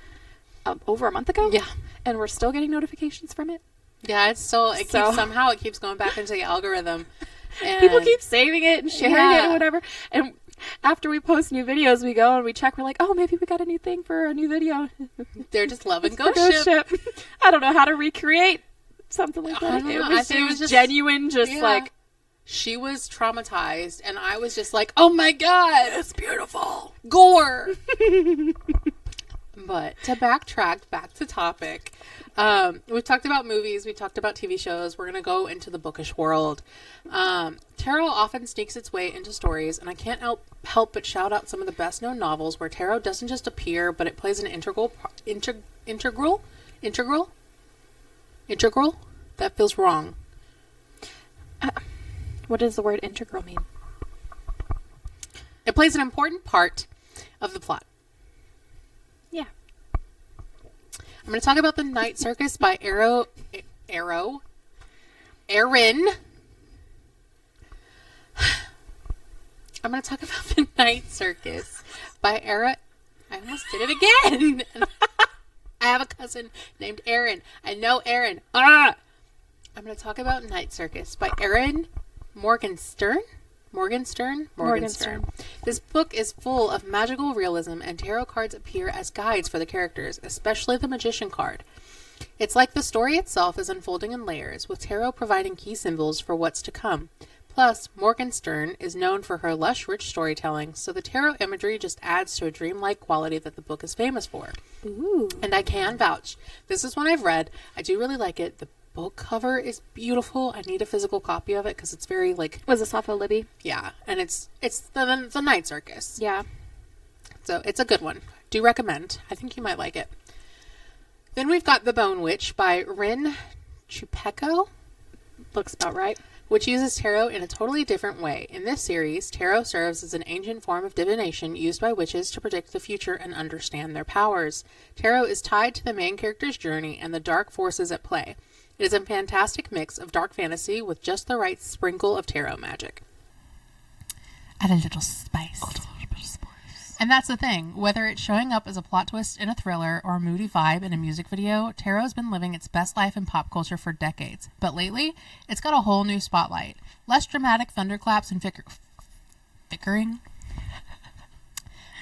Speaker 3: over a month ago?
Speaker 2: Yeah.
Speaker 3: And we're still getting notifications from it.
Speaker 2: Yeah, somehow it keeps going back into the algorithm. And
Speaker 3: people keep saving it and sharing it and whatever. And after we post new videos, we go and we check. We're like, oh, maybe we got a new thing for a new video.
Speaker 2: They're just loving Ghost Ship.
Speaker 3: I don't know how to recreate something like that. It was just genuine, like.
Speaker 2: She was traumatized, and I was just like, oh my god, it's beautiful. Gore. But to backtrack back to topic, we've talked about movies, we talked about TV shows. We're going to go into the bookish world. Tarot often sneaks its way into stories, and I can't help but shout out some of the best known novels where tarot doesn't just appear, but it plays an integral? That feels wrong.
Speaker 3: What does the word integral mean?
Speaker 2: It plays an important part of the plot.
Speaker 3: Yeah.
Speaker 2: I'm going to talk about The Night Circus by Erin. I'm going to talk about The Night Circus by Erin. I almost did it again. I have a cousin named Erin. I know Erin. I'm going to talk about Night Circus by Erin Morgenstern. This book is full of magical realism, and tarot cards appear as guides for the characters, especially the magician card. It's like the story itself is unfolding in layers, with tarot providing key symbols for what's to come. Plus, Morgenstern is known for her lush, rich storytelling, so the tarot imagery just adds to a dreamlike quality that the book is famous for.
Speaker 3: Ooh.
Speaker 2: And I can vouch. This is one I've read. I do really like it. The book cover is beautiful. I need a physical copy of it because it's very like.
Speaker 3: Was this off of Libby?
Speaker 2: Yeah, and it's the Night Circus.
Speaker 3: Yeah.
Speaker 2: So it's a good one. Do recommend. I think you might like it. Then we've got The Bone Witch by Rin Chupeco.
Speaker 3: Looks about right.
Speaker 2: Which uses tarot in a totally different way. In this series, tarot serves as an ancient form of divination used by witches to predict the future and understand their powers. Tarot is tied to the main character's journey and the dark forces at play. It is a fantastic mix of dark fantasy with just the right sprinkle of tarot magic. Add a little spice. And that's the thing. Whether it's showing up as a plot twist in a thriller or a moody vibe in a music video, tarot's been living its best life in pop culture for decades. But lately, it's got a whole new spotlight. Less dramatic thunderclaps and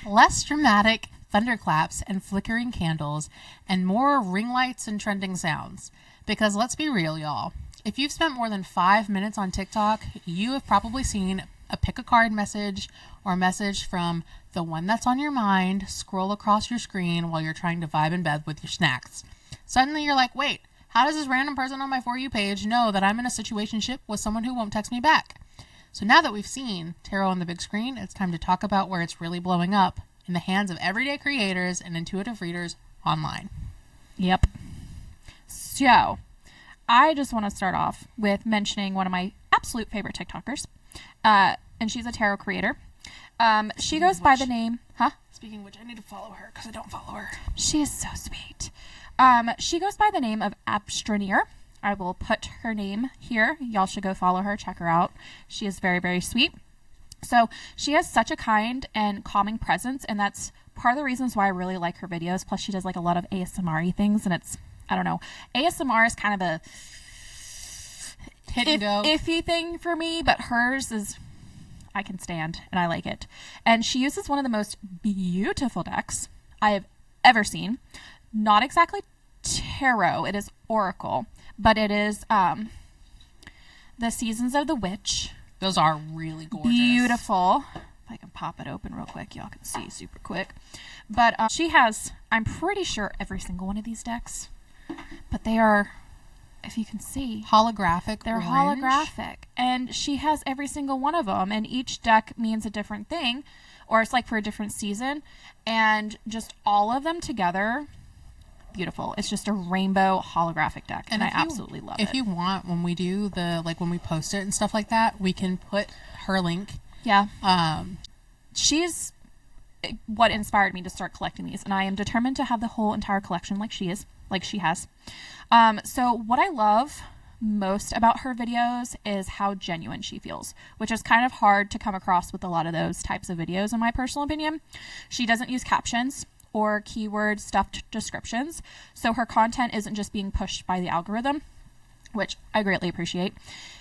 Speaker 2: Less dramatic thunderclaps and flickering candles, and more ring lights and trending sounds. Because let's be real, y'all. If you've spent more than 5 minutes on TikTok, you have probably seen a pick a card message or a message from the one that's on your mind scroll across your screen while you're trying to vibe in bed with your snacks. Suddenly you're like, wait, how does this random person on my For You page know that I'm in a situationship with someone who won't text me back? So now that we've seen tarot on the big screen, it's time to talk about where it's really blowing up in the hands of everyday creators and intuitive readers online.
Speaker 3: Yep. So, I just want to start off with mentioning one of my absolute favorite TikTokers. And she's a tarot creator. She goes by the name...
Speaker 2: Speaking of which, I need to follow her because I don't follow her.
Speaker 3: She is so sweet. She goes by the name of Abstranier. I will put her name here. Y'all should go follow her. Check her out. She is very, very sweet. So she has such a kind and calming presence, and that's part of the reasons why I really like her videos. Plus, she does like a lot of ASMR-y things, and it's, I don't know, ASMR is kind of a
Speaker 2: hit and go
Speaker 3: iffy thing for me, but hers is, I can stand, and I like it. And she uses one of the most beautiful decks I have ever seen. Not exactly tarot, it is oracle, but it is the Seasons of the Witch.
Speaker 2: Those are really gorgeous.
Speaker 3: Beautiful. If I can pop it open real quick, y'all can see super quick. But she has, I'm pretty sure, every single one of these decks. But they are, if you can see,
Speaker 2: holographic.
Speaker 3: They're holographic. And she has every single one of them. And each deck means a different thing. Or it's like for a different season. And just all of them together, beautiful. It's just a rainbow holographic deck, and I absolutely love it.
Speaker 2: If you want, when we do when we post it and stuff like that, we can put her link.
Speaker 3: Yeah. She's what inspired me to start collecting these, and I am determined to have the whole entire collection like she has. So what I love most about her videos is how genuine she feels, which is kind of hard to come across with a lot of those types of videos, in my personal opinion. She doesn't use captions or keyword stuffed descriptions, so her content isn't just being pushed by the algorithm, which I greatly appreciate.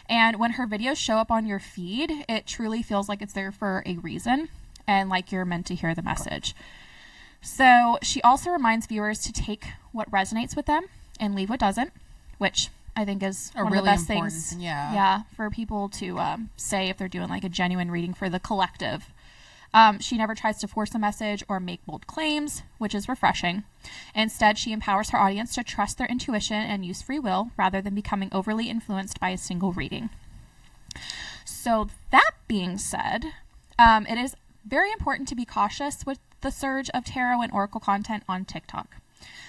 Speaker 3: And when her videos show up on your feed, it truly feels like it's there for a reason and like you're meant to hear the message. So she also reminds viewers to take what resonates with them and leave what doesn't, which I think is one of the best things. Yeah, for people to say if they're doing like a genuine reading for the collective. She never tries to force a message or make bold claims, which is refreshing. Instead, she empowers her audience to trust their intuition and use free will rather than becoming overly influenced by a single reading. So that being said, it is very important to be cautious with the surge of tarot and oracle content on TikTok.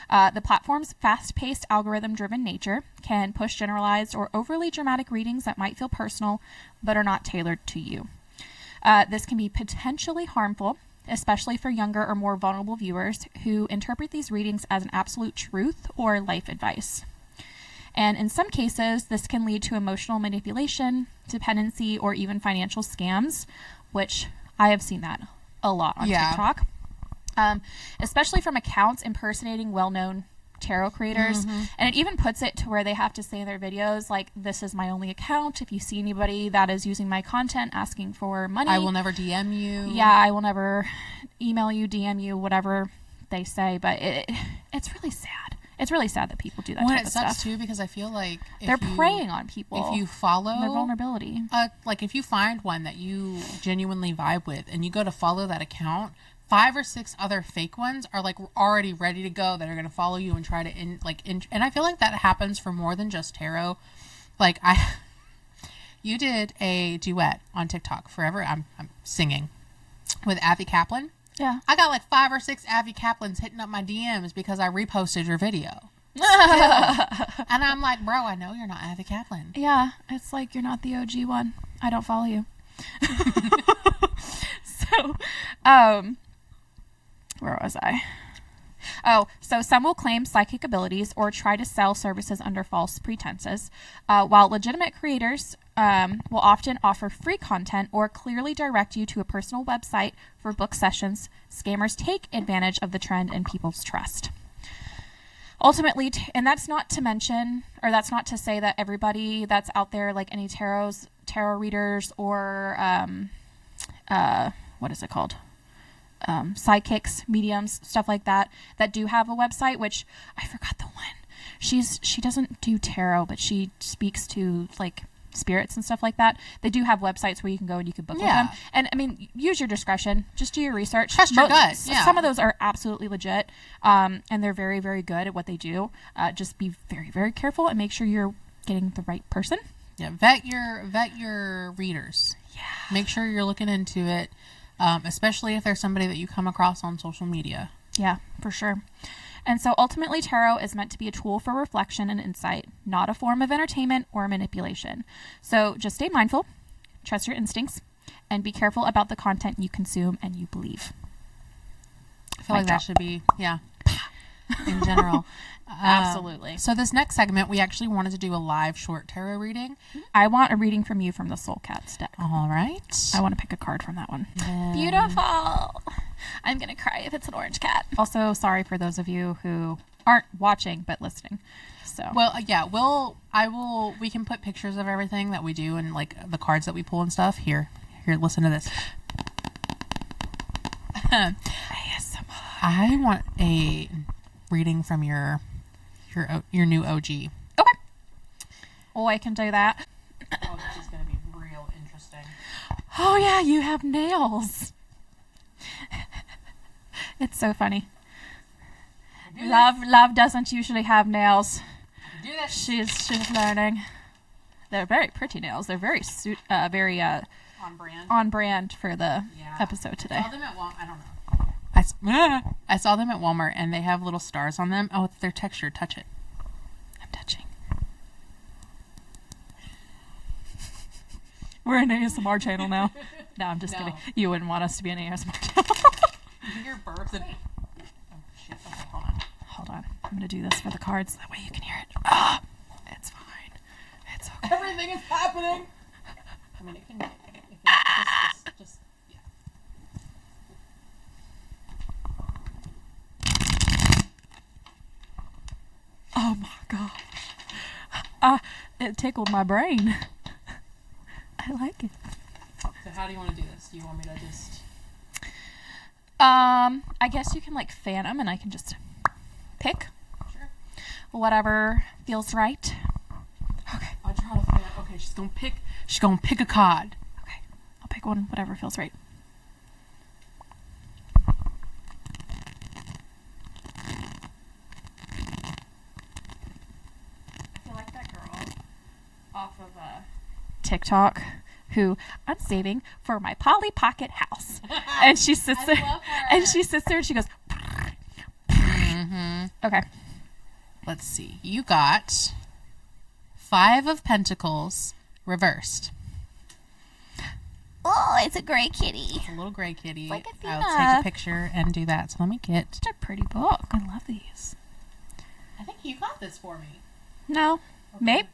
Speaker 3: The platform's fast-paced, algorithm-driven nature can push generalized or overly dramatic readings that might feel personal but are not tailored to you. This can be potentially harmful, especially for younger or more vulnerable viewers who interpret these readings as an absolute truth or life advice. And in some cases, this can lead to emotional manipulation, dependency, or even financial scams, which I have seen that a lot on TikTok. Especially from accounts impersonating well-known tarot creators. And it even puts it to where they have to say in their videos, like, this is my only account. If you see anybody that is using my content asking for money,
Speaker 2: I will never DM you.
Speaker 3: Yeah, I will never email you, DM you, whatever they say. But it's really sad. It's really sad that people do that type of stuff.
Speaker 2: Well, it sucks too, because I feel like
Speaker 3: they're preying on people.
Speaker 2: If you follow
Speaker 3: their vulnerability,
Speaker 2: like if you find one that you genuinely vibe with and you go to follow that account, 5 or 6 other fake ones are like already ready to go that are going to follow you and try to and I feel like that happens for more than just tarot. Like you did a duet on TikTok forever. I'm singing with Avi Kaplan.
Speaker 3: Yeah.
Speaker 2: I got like 5 or 6 Avi Kaplans hitting up my DMs because I reposted your video. And I'm like, bro, I know you're not Avi Kaplan.
Speaker 3: Yeah. It's like, you're not the OG one. I don't follow you. So, where was I? Oh, so some will claim psychic abilities or try to sell services under false pretenses, while legitimate creators will often offer free content or clearly direct you to a personal website for book sessions. Scammers take advantage of the trend and people's trust. Ultimately, and that's not to mention, or that's not to say that everybody that's out there, like any tarot readers or what is it called? Psychics, mediums, stuff like that do have a website, which I forgot the one. She doesn't do tarot, but she speaks to like spirits and stuff like that. They do have websites where you can go and you can book with them. And I mean, use your discretion. Just do your research.
Speaker 2: Trust your gut. Yeah.
Speaker 3: Some of those are absolutely legit, and they're very, very good at what they do. Just be very, very careful and make sure you're getting the right person.
Speaker 2: Yeah, vet your readers. Yeah. Make sure you're looking into it. Especially if there's somebody that you come across on social media.
Speaker 3: Yeah, for sure. And so ultimately, tarot is meant to be a tool for reflection and insight, not a form of entertainment or manipulation. So just stay mindful, trust your instincts, and be careful about the content you consume and you believe.
Speaker 2: I feel like that should be, in general.
Speaker 3: Absolutely.
Speaker 2: So this next segment, we actually wanted to do a live short tarot reading.
Speaker 3: I want a reading from you from the Soul Cats deck.
Speaker 2: All right.
Speaker 3: I want to pick a card from that one. Beautiful. I'm going to cry if it's an orange cat. Also, sorry for those of you who aren't watching but listening. So.
Speaker 2: Well, yeah, we can put pictures of everything that we do and like the cards that we pull and stuff. Here, listen to this.
Speaker 3: ASMR.
Speaker 2: I want a reading from your new OG.
Speaker 3: Okay. Oh, I can do that.
Speaker 2: Oh, this is going to be real interesting.
Speaker 3: Oh, yeah, you have nails. It's so funny. Love doesn't usually have nails.
Speaker 2: Do this.
Speaker 3: She's learning. They're very pretty nails. They're very on brand for the episode today.
Speaker 2: I saw them at Walmart. I don't know. I saw them at Walmart and they have little stars on them. Oh, it's their texture. Touch it.
Speaker 3: I'm touching. We're an ASMR channel now. No, I'm just kidding. You wouldn't want us to be an ASMR channel.
Speaker 2: Your birth and... Oh, shit. Okay, hold on.
Speaker 3: Hold on. I'm going to do this for the cards. That way you can hear it. Ah, it's fine.
Speaker 2: Everything is happening. I mean, it can. Just yeah.
Speaker 3: Oh my gosh. It tickled my brain. I like it.
Speaker 2: So how do you want to do this? Do you want me to just...
Speaker 3: I guess you can like fan them and I can just pick.
Speaker 2: Sure.
Speaker 3: Whatever feels right. Okay.
Speaker 2: I'll try to fan. Okay, she's gonna pick a card.
Speaker 3: Okay. I'll pick one, whatever feels right. I feel like that girl off of TikTok who I'm saving for my Polly Pocket house. And she sits there and she goes Okay.
Speaker 2: Let's see. You got 5 of Pentacles reversed.
Speaker 3: Oh, it's a gray kitty.
Speaker 2: It's a little gray kitty.
Speaker 3: It's like Athena.
Speaker 2: I'll take a picture and do that. So let me get...
Speaker 3: Such a pretty book. I love these.
Speaker 2: I think you got this for me.
Speaker 3: No.
Speaker 2: Okay.
Speaker 3: Maybe.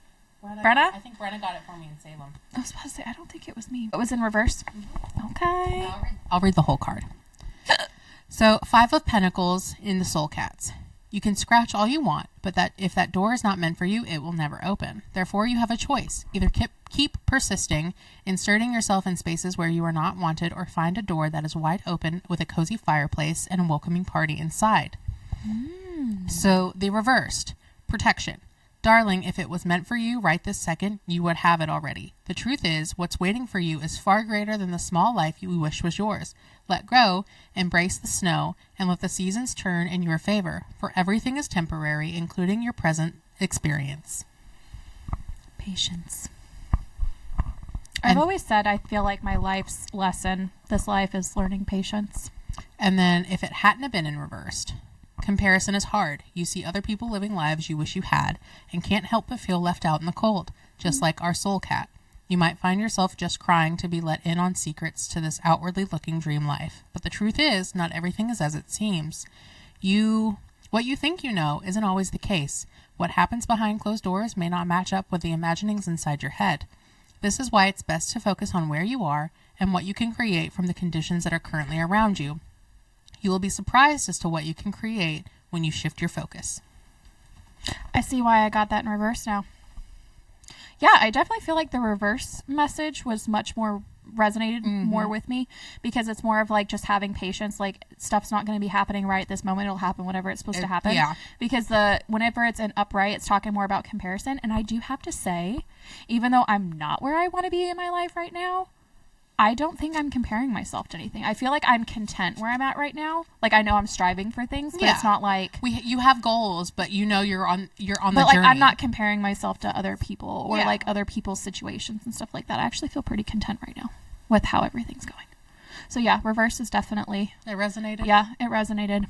Speaker 2: Brenna? I think Brenna got it for me in Salem.
Speaker 3: I was about to say, I don't think it was me. It was in reverse. Mm-hmm. Okay.
Speaker 2: I'll read the whole card. So, 5 of Pentacles in the Soul Cats. You can scratch all you want, but if that door is not meant for you, it will never open. Therefore, you have a choice. Either keep persisting, inserting yourself in spaces where you are not wanted, or find a door that is wide open with a cozy fireplace and a welcoming party inside. So, the reversed. Protection. Darling, if it was meant for you right this second, you would have it already. The truth is, what's waiting for you is far greater than the small life you wish was yours. Let go, embrace the snow, and let the seasons turn in your favor, for everything is temporary, including your present experience.
Speaker 3: Patience. I've always said I feel like my life's lesson, this life, is learning patience.
Speaker 2: And then, if it hadn't have been in reversed, comparison is hard. You see other people living lives you wish you had, and can't help but feel left out in the cold, just like our soul cat. You might find yourself just crying to be let in on secrets to this outwardly looking dream life. But the truth is, not everything is as it seems. What you think you know isn't always the case. What happens behind closed doors may not match up with the imaginings inside your head. This is why it's best to focus on where you are and what you can create from the conditions that are currently around you. You will be surprised as to what you can create when you shift your focus.
Speaker 3: I see why I got that in reverse now. Yeah, I definitely feel like the reverse message was much more resonated more with me, because it's more of like just having patience. Like, stuff's not going to be happening right at this moment. It'll happen whenever it's supposed to happen.
Speaker 2: Yeah.
Speaker 3: Because whenever it's an upright, it's talking more about comparison. And I do have to say, even though I'm not where I want to be in my life right now, I don't think I'm comparing myself to anything. I feel like I'm content where I'm at right now. Like, I know I'm striving for things, but it's not like
Speaker 2: you have goals, but you know you're on the
Speaker 3: but
Speaker 2: journey.
Speaker 3: like, I'm not comparing myself to other people or like other people's situations and stuff like that. I actually feel pretty content right now with how everything's going. So yeah, reverse is definitely...
Speaker 2: It resonated?
Speaker 3: Yeah, it resonated.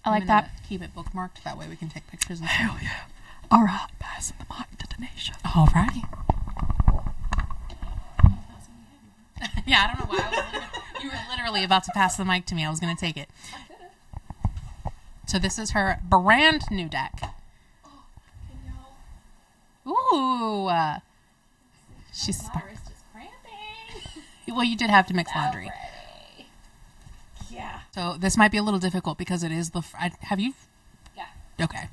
Speaker 3: I like that.
Speaker 2: Keep it bookmarked. That way we can take pictures.
Speaker 3: Hell yeah. All right, passing the mic to Denisha.
Speaker 2: All righty. Yeah, I don't know why. You were literally about to pass the mic to me. I was going to take it. So this is her brand new deck. Ooh. She's...
Speaker 3: My wrist is cramping.
Speaker 2: Well, you did have to mix laundry.
Speaker 3: Yeah.
Speaker 2: So this might be a little difficult because it is the... have you...
Speaker 3: Yeah.
Speaker 2: Okay.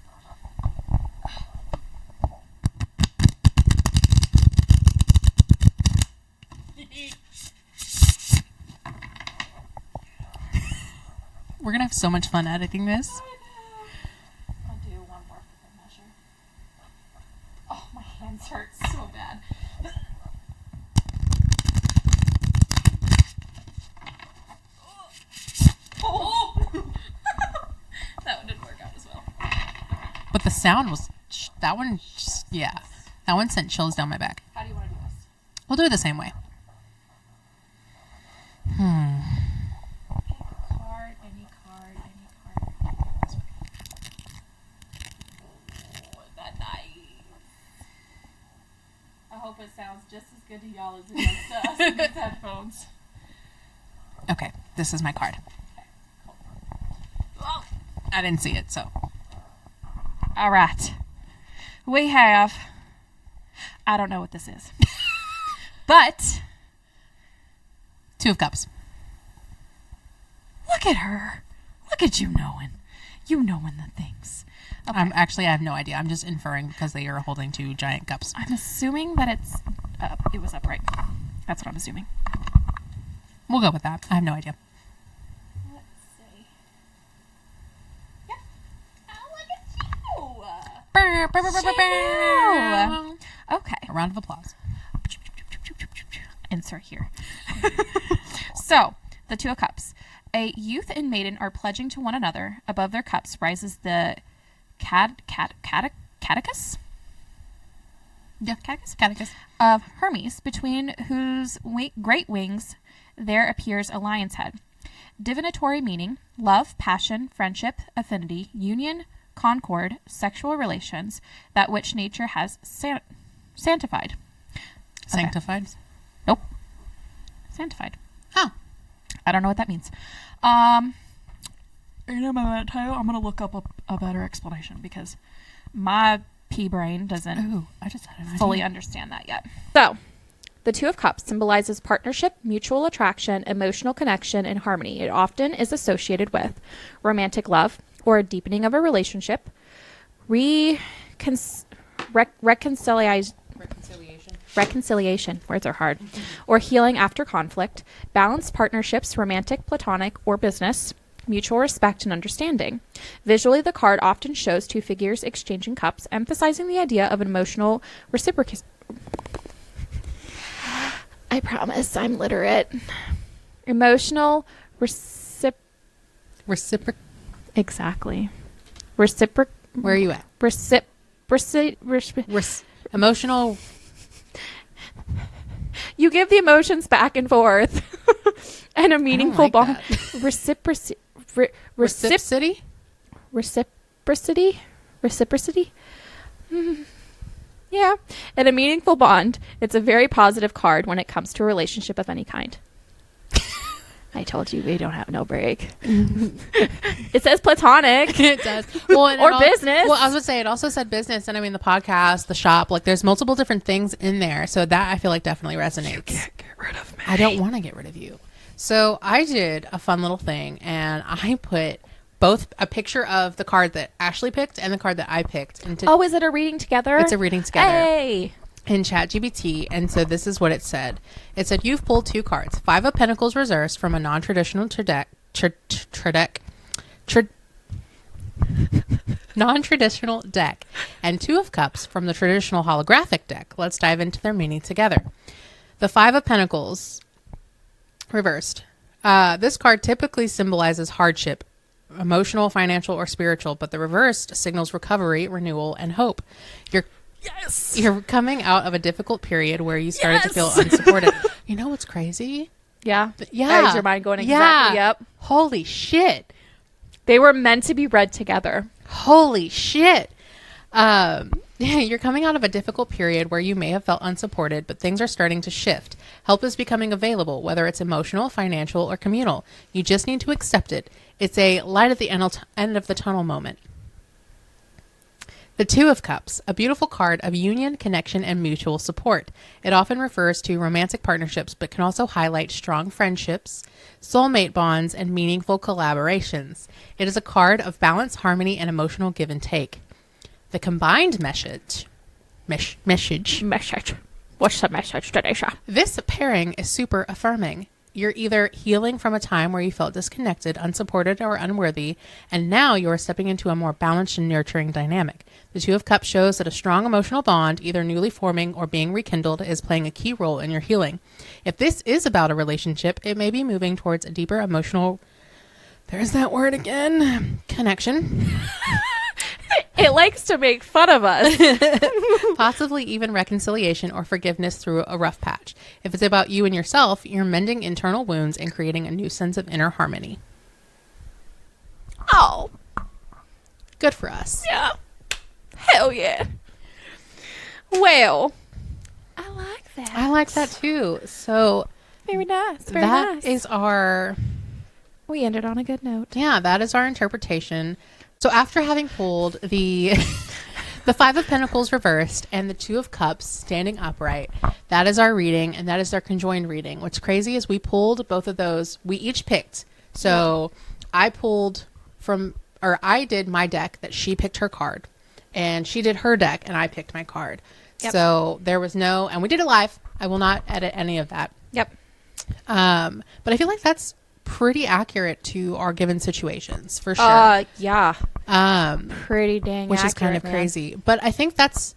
Speaker 2: We're going to have so much fun editing this.
Speaker 3: I know. I'll do one more for the measure. Oh, my hands hurt so bad. Oh! That one didn't work out as well.
Speaker 2: But the sound was... That one... Yeah. That one sent chills down my back.
Speaker 3: How do you want to do this?
Speaker 2: We'll do it the same way.
Speaker 3: Pick a card, any card, any card. Oh, is that nice? I hope it sounds just as good to y'all as it does to us in these headphones.
Speaker 2: Okay, this is my card.
Speaker 3: Oh.
Speaker 2: I didn't see it, so...
Speaker 3: All right. We have I don't know what this is. But
Speaker 2: Two of Cups.
Speaker 3: look at her. Look at you knowing. You knowing the things. Okay.
Speaker 2: I have no idea. I'm just inferring because they are holding two giant cups.
Speaker 3: I'm assuming that it's it was upright. That's what I'm assuming.
Speaker 2: We'll go with that. I have no idea.
Speaker 3: Let's see. Yep. Oh, look at you. Okay.
Speaker 2: A round of applause.
Speaker 3: Insert here. So, the Two of Cups. A youth and maiden are pledging to one another. Above their cups rises the catechus?
Speaker 2: Yeah,
Speaker 3: Catechus of Hermes, between whose great wings there appears a lion's head. Divinatory meaning: love, passion, friendship, affinity, union, concord, sexual relations, that which nature has sanctified.
Speaker 2: Sanctified?
Speaker 3: Okay. Nope. Sanctified.
Speaker 2: Oh.
Speaker 3: I don't know what that means. In a moment, I'm going to look up a better explanation because my pea brain doesn't
Speaker 2: I just had an idea.
Speaker 3: fully understand that yet. So, the Two of Cups symbolizes partnership, mutual attraction, emotional connection, and harmony. It often is associated with romantic love or a deepening of a relationship, reconciliation, words are hard, or healing after conflict, balanced partnerships, romantic, platonic, or business, mutual respect and understanding. Visually, the card often shows two figures exchanging cups, emphasizing the idea of an emotional reciprocity. I promise I'm literate. Emotional Exactly.
Speaker 2: Where are you at? Emotional.
Speaker 3: You give the emotions back and forth and a meaningful bond. Reciprocity? Yeah. And a meaningful bond. It's a very positive card when it comes to a relationship of any kind. I told you we don't have no break. It says platonic.
Speaker 2: It does. Well,
Speaker 3: or business.
Speaker 2: Well, I was going to say, it also said business. And I mean, the podcast, the shop, like there's multiple different things in there. So that I feel like definitely resonates.
Speaker 3: You can't get rid of me.
Speaker 2: I don't want to get rid of you. So I did a fun little thing and I put both a picture of the card that Ashley picked and the card that I picked.
Speaker 3: Oh, is it a reading together?
Speaker 2: It's a reading together.
Speaker 3: Hey!
Speaker 2: In ChatGPT, and so this is what it said. It said, you've pulled two cards. Five of Pentacles reversed from a non-traditional non-traditional deck, and Two of Cups from the traditional holographic deck. Let's dive into their meaning together. The Five of Pentacles reversed. This card typically symbolizes hardship, emotional, financial, or spiritual, but the reversed signals recovery, renewal, and hope. You're coming out of a difficult period where you started to feel unsupported. You know what's crazy?
Speaker 3: Yeah.
Speaker 2: Yeah.
Speaker 3: Is your mind going exactly? Yep.
Speaker 2: Holy shit.
Speaker 3: They were meant to be read together.
Speaker 2: Holy shit. You're coming out of a difficult period where you may have felt unsupported, but things are starting to shift. Help is becoming available, whether it's emotional, financial, or communal. You just need to accept it. It's a light at the end of the tunnel moment. The Two of Cups, a beautiful card of union, connection, and mutual support. It often refers to romantic partnerships, but can also highlight strong friendships, soulmate bonds, and meaningful collaborations. It is a card of balance, harmony, and emotional give and take. The combined message. What's
Speaker 3: the message today, Sha?
Speaker 2: This pairing is super affirming. You're either healing from a time where you felt disconnected, unsupported, or unworthy, and now you're stepping into a more balanced and nurturing dynamic. The Two of Cups shows that a strong emotional bond, either newly forming or being rekindled, is playing a key role in your healing. If this is about a relationship, it may be moving towards a deeper emotional, there's that word again, connection.
Speaker 3: It likes to make fun of us.
Speaker 2: Possibly even reconciliation or forgiveness through a rough patch. If it's about you and yourself, you're mending internal wounds and creating a new sense of inner harmony.
Speaker 3: Oh.
Speaker 2: Good for us.
Speaker 3: Yeah. Hell yeah. Well, I like that.
Speaker 2: I like that too. So
Speaker 3: very nice.
Speaker 2: That is our...
Speaker 3: We ended on a good note.
Speaker 2: Yeah, that is our interpretation. So after having pulled the The Five of Pentacles reversed and the Two of Cups standing upright. That is our reading, and that is our conjoined reading. What's crazy is we pulled both of those. We each picked. So I pulled I did my deck that she picked her card, and she did her deck and I picked my card. Yep. So there was and we did it live. I will not edit any of that.
Speaker 3: Yep.
Speaker 2: But I feel like that's pretty accurate to our given situations for sure.
Speaker 3: Yeah. Pretty dang
Speaker 2: which
Speaker 3: accurate,
Speaker 2: is kind of
Speaker 3: man.
Speaker 2: crazy. But I think that's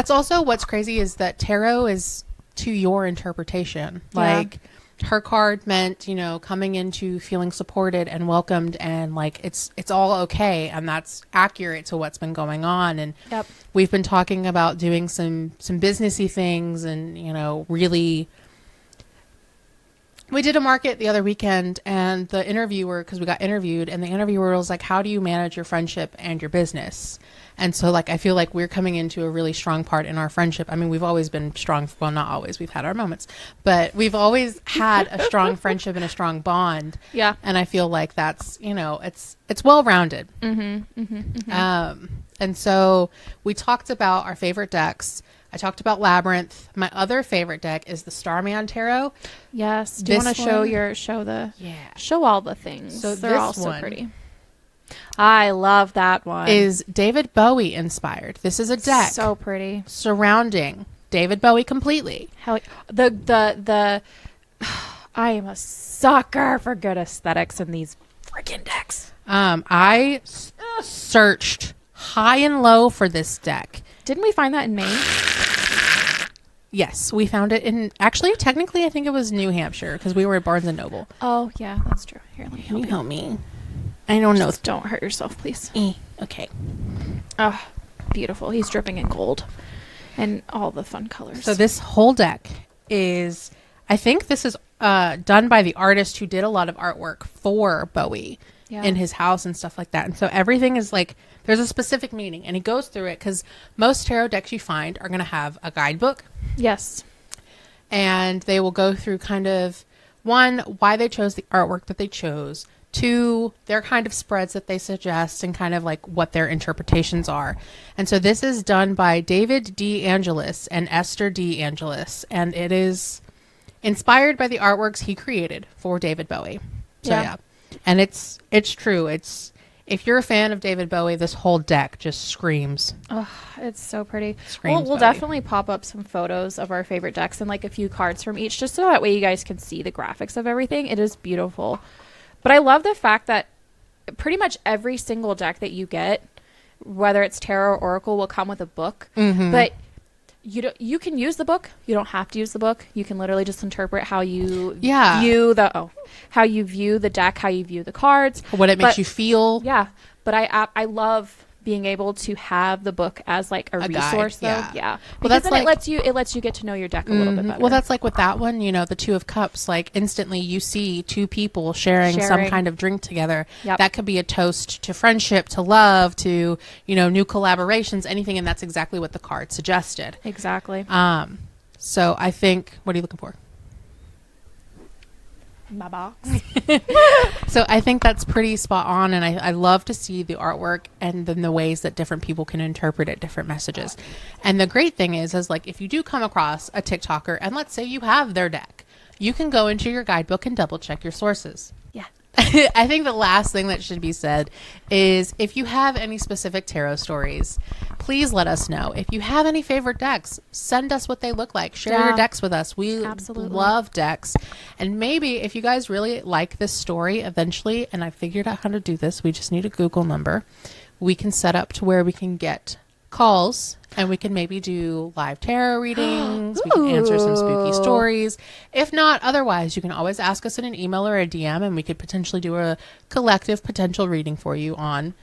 Speaker 2: also what's crazy is that tarot is to your interpretation. Like her card meant, coming into feeling supported and welcomed, and like it's all okay, and that's accurate to what's been going on. And we've been talking about doing some businessy things, and really. We did a market the other weekend, and the interviewer, because we got interviewed, and the interviewer was like, how do you manage your friendship and your business? And so, like, I feel like we're coming into a really strong part in our friendship. I mean, we've always been strong. Well, not always. We've had our moments. But we've always had a strong friendship and a strong bond. Yeah. And I feel like that's, it's well-rounded. And so we talked about our favorite decks. I talked about Labyrinth. My other favorite deck is the Starman Tarot.
Speaker 3: Yes. Do you want to show all the things? So they're all so pretty. I love that one.
Speaker 2: Is David Bowie inspired. This is a deck.
Speaker 3: So pretty.
Speaker 2: Surrounding David Bowie completely.
Speaker 3: I am a sucker for good aesthetics in these freaking decks.
Speaker 2: I searched high and low for this deck.
Speaker 3: Didn't we find that in Maine?
Speaker 2: Yes, we found it in, actually, technically, I think it was New Hampshire, because we were at Barnes & Noble.
Speaker 3: Oh, yeah, that's true. Here, let me
Speaker 2: Can you help me? I don't know.
Speaker 3: Just don't hurt yourself, please.
Speaker 2: Okay.
Speaker 3: Oh, beautiful. He's dripping in gold and all the fun colors.
Speaker 2: So this whole deck is, I think this is done by the artist who did a lot of artwork for Bowie in his house and stuff like that. And so everything is like, there's a specific meaning, and he goes through it, because most tarot decks you find are going to have a guidebook.
Speaker 3: Yes.
Speaker 2: And they will go through kind of, one, why they chose the artwork that they chose, two, their kind of spreads that they suggest, and kind of like what their interpretations are. And so this is done by David D. Angelis and Esther D. Angelis, and it is inspired by the artworks he created for David Bowie. So yeah. And it's true. If you're a fan of David Bowie, this whole deck just screams.
Speaker 3: Oh, it's so pretty.
Speaker 2: Screams
Speaker 3: we'll definitely pop up some photos of our favorite decks and like a few cards from each, just so that way you guys can see the graphics of everything. It is beautiful. But I love the fact that pretty much every single deck that you get, whether it's tarot or oracle, will come with a book. Mm-hmm. But you can use the book. You don't have to use the book. You can literally just interpret how you view how you view the deck, how you view the cards,
Speaker 2: what it makes you feel.
Speaker 3: Yeah, but I love being able to have the book as like a resource,
Speaker 2: guide,
Speaker 3: though. Yeah.
Speaker 2: Well,
Speaker 3: because
Speaker 2: that's
Speaker 3: then
Speaker 2: like,
Speaker 3: it lets you get to know your deck a little bit better.
Speaker 2: Well, that's like with that one, the Two of Cups, like instantly you see two people sharing some kind of drink together. Yep. That could be a toast to friendship, to love, to, new collaborations, anything. And that's exactly what the card suggested.
Speaker 3: Exactly.
Speaker 2: So I think, what are you looking for?
Speaker 3: My box.
Speaker 2: So I think that's pretty spot on, and I love to see the artwork and then the ways that different people can interpret it, different messages. And the great thing is like, if you do come across a TikToker and let's say you have their deck, you can go into your guidebook and double check your sources.
Speaker 3: Yeah.
Speaker 2: I think the last thing that should be said is, if you have any specific tarot stories, please let us know. If you have any favorite decks, send us what they look like. Share your decks with us. We love decks. And maybe if you guys really like this story eventually, and I figured out how to do this, we just need a Google number, we can set up to where we can get calls, and we can maybe do live tarot readings. We can answer some spooky stories. If not, otherwise, you can always ask us in an email or a DM, and we could potentially do a collective potential reading for you on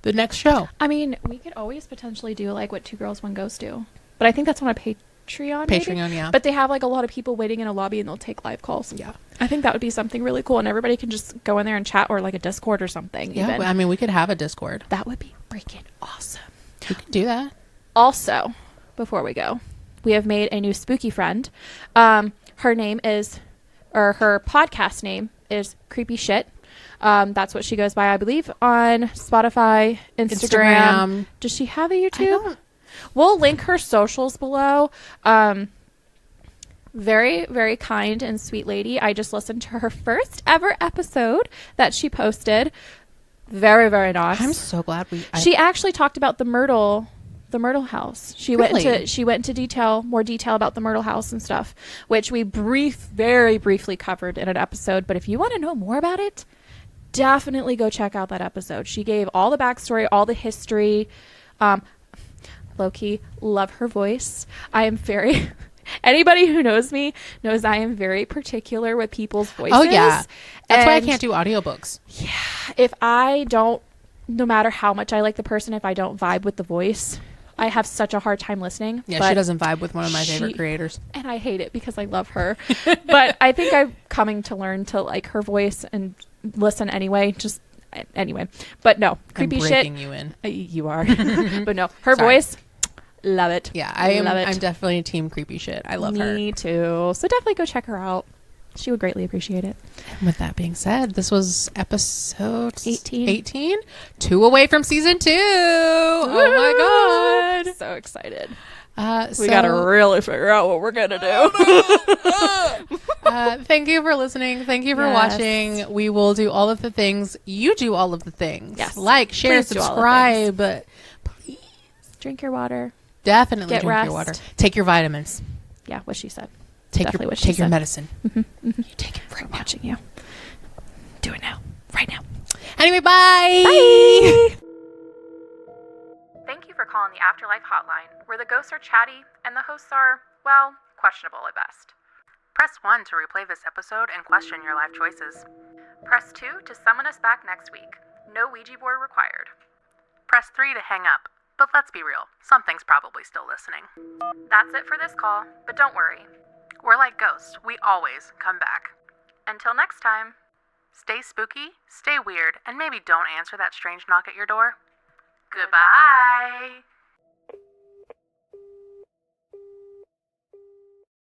Speaker 2: the next show.
Speaker 3: I mean, we could always potentially do like what Two Girls One Ghost do, but I think that's on a Patreon.
Speaker 2: Patreon, yeah.
Speaker 3: But they have like a lot of people waiting in a lobby, and they'll take live calls.
Speaker 2: Yeah,
Speaker 3: I think that would be something really cool, and everybody can just go in there and chat, or like a Discord or something.
Speaker 2: Yeah,
Speaker 3: even.
Speaker 2: I mean, we could have a Discord.
Speaker 3: That would be freaking awesome.
Speaker 2: We could do that.
Speaker 3: Also, before we go, we have made a new spooky friend. Her name is, or her podcast name is Creepy Shit. That's what she goes by, I believe, on Spotify, Instagram. Does she have a YouTube? We'll link her socials below. Very, very kind and sweet lady. I just listened to her first ever episode that she posted. Very, very nice.
Speaker 2: I'm so glad
Speaker 3: She actually talked about the Myrtle house. She went into more detail about the Myrtle house and stuff, which we very briefly covered in an episode. But if you want to know more about it, definitely go check out that episode. She gave all the backstory, all the history. Low-key, love her voice. I am very... Anybody who knows me knows I am very particular with people's voices.
Speaker 2: Oh, yeah. That's why I can't do audiobooks.
Speaker 3: Yeah. If I don't, no matter how much I like the person, if I don't vibe with the voice, I have such a hard time listening.
Speaker 2: Yeah, she doesn't vibe with one of my favorite creators.
Speaker 3: And I hate it because I love her. But I think I'm coming to learn to like her voice and listen anyway. Anyway. But no, creepy shit.
Speaker 2: I'm breaking you in.
Speaker 3: You are. But no, her voice... Love it.
Speaker 2: Yeah, I'm definitely team creepy shit. I love her.
Speaker 3: Me too. So definitely go check her out. She would greatly appreciate it.
Speaker 2: And with that being said, this was episode
Speaker 3: 18.
Speaker 2: 2 away from season 2. Oh my God.
Speaker 3: So excited.
Speaker 2: We
Speaker 3: got to really figure out what we're going to do.
Speaker 2: Thank you for listening. Thank you for watching. We will do all of the things. You do all of the things.
Speaker 3: Yes.
Speaker 2: Like, share, subscribe. Please.
Speaker 3: Drink your water.
Speaker 2: Definitely drink your water. Take your vitamins.
Speaker 3: Yeah, what she said.
Speaker 2: Take your medicine.
Speaker 3: Mm-hmm.
Speaker 2: You take it right now.
Speaker 3: Watching you. Do it now. Right now.
Speaker 2: Anyway, bye.
Speaker 3: Bye.
Speaker 1: Thank you for calling the Afterlife Hotline, where the ghosts are chatty and the hosts are, well, questionable at best. Press 1 to replay this episode and question your life choices. Press 2 to summon us back next week. No Ouija board required. Press 3 to hang up. But let's be real, something's probably still listening. That's it for this call, but don't worry. We're like ghosts, we always come back. Until next time, stay spooky, stay weird, and maybe don't answer that strange knock at your door. Goodbye!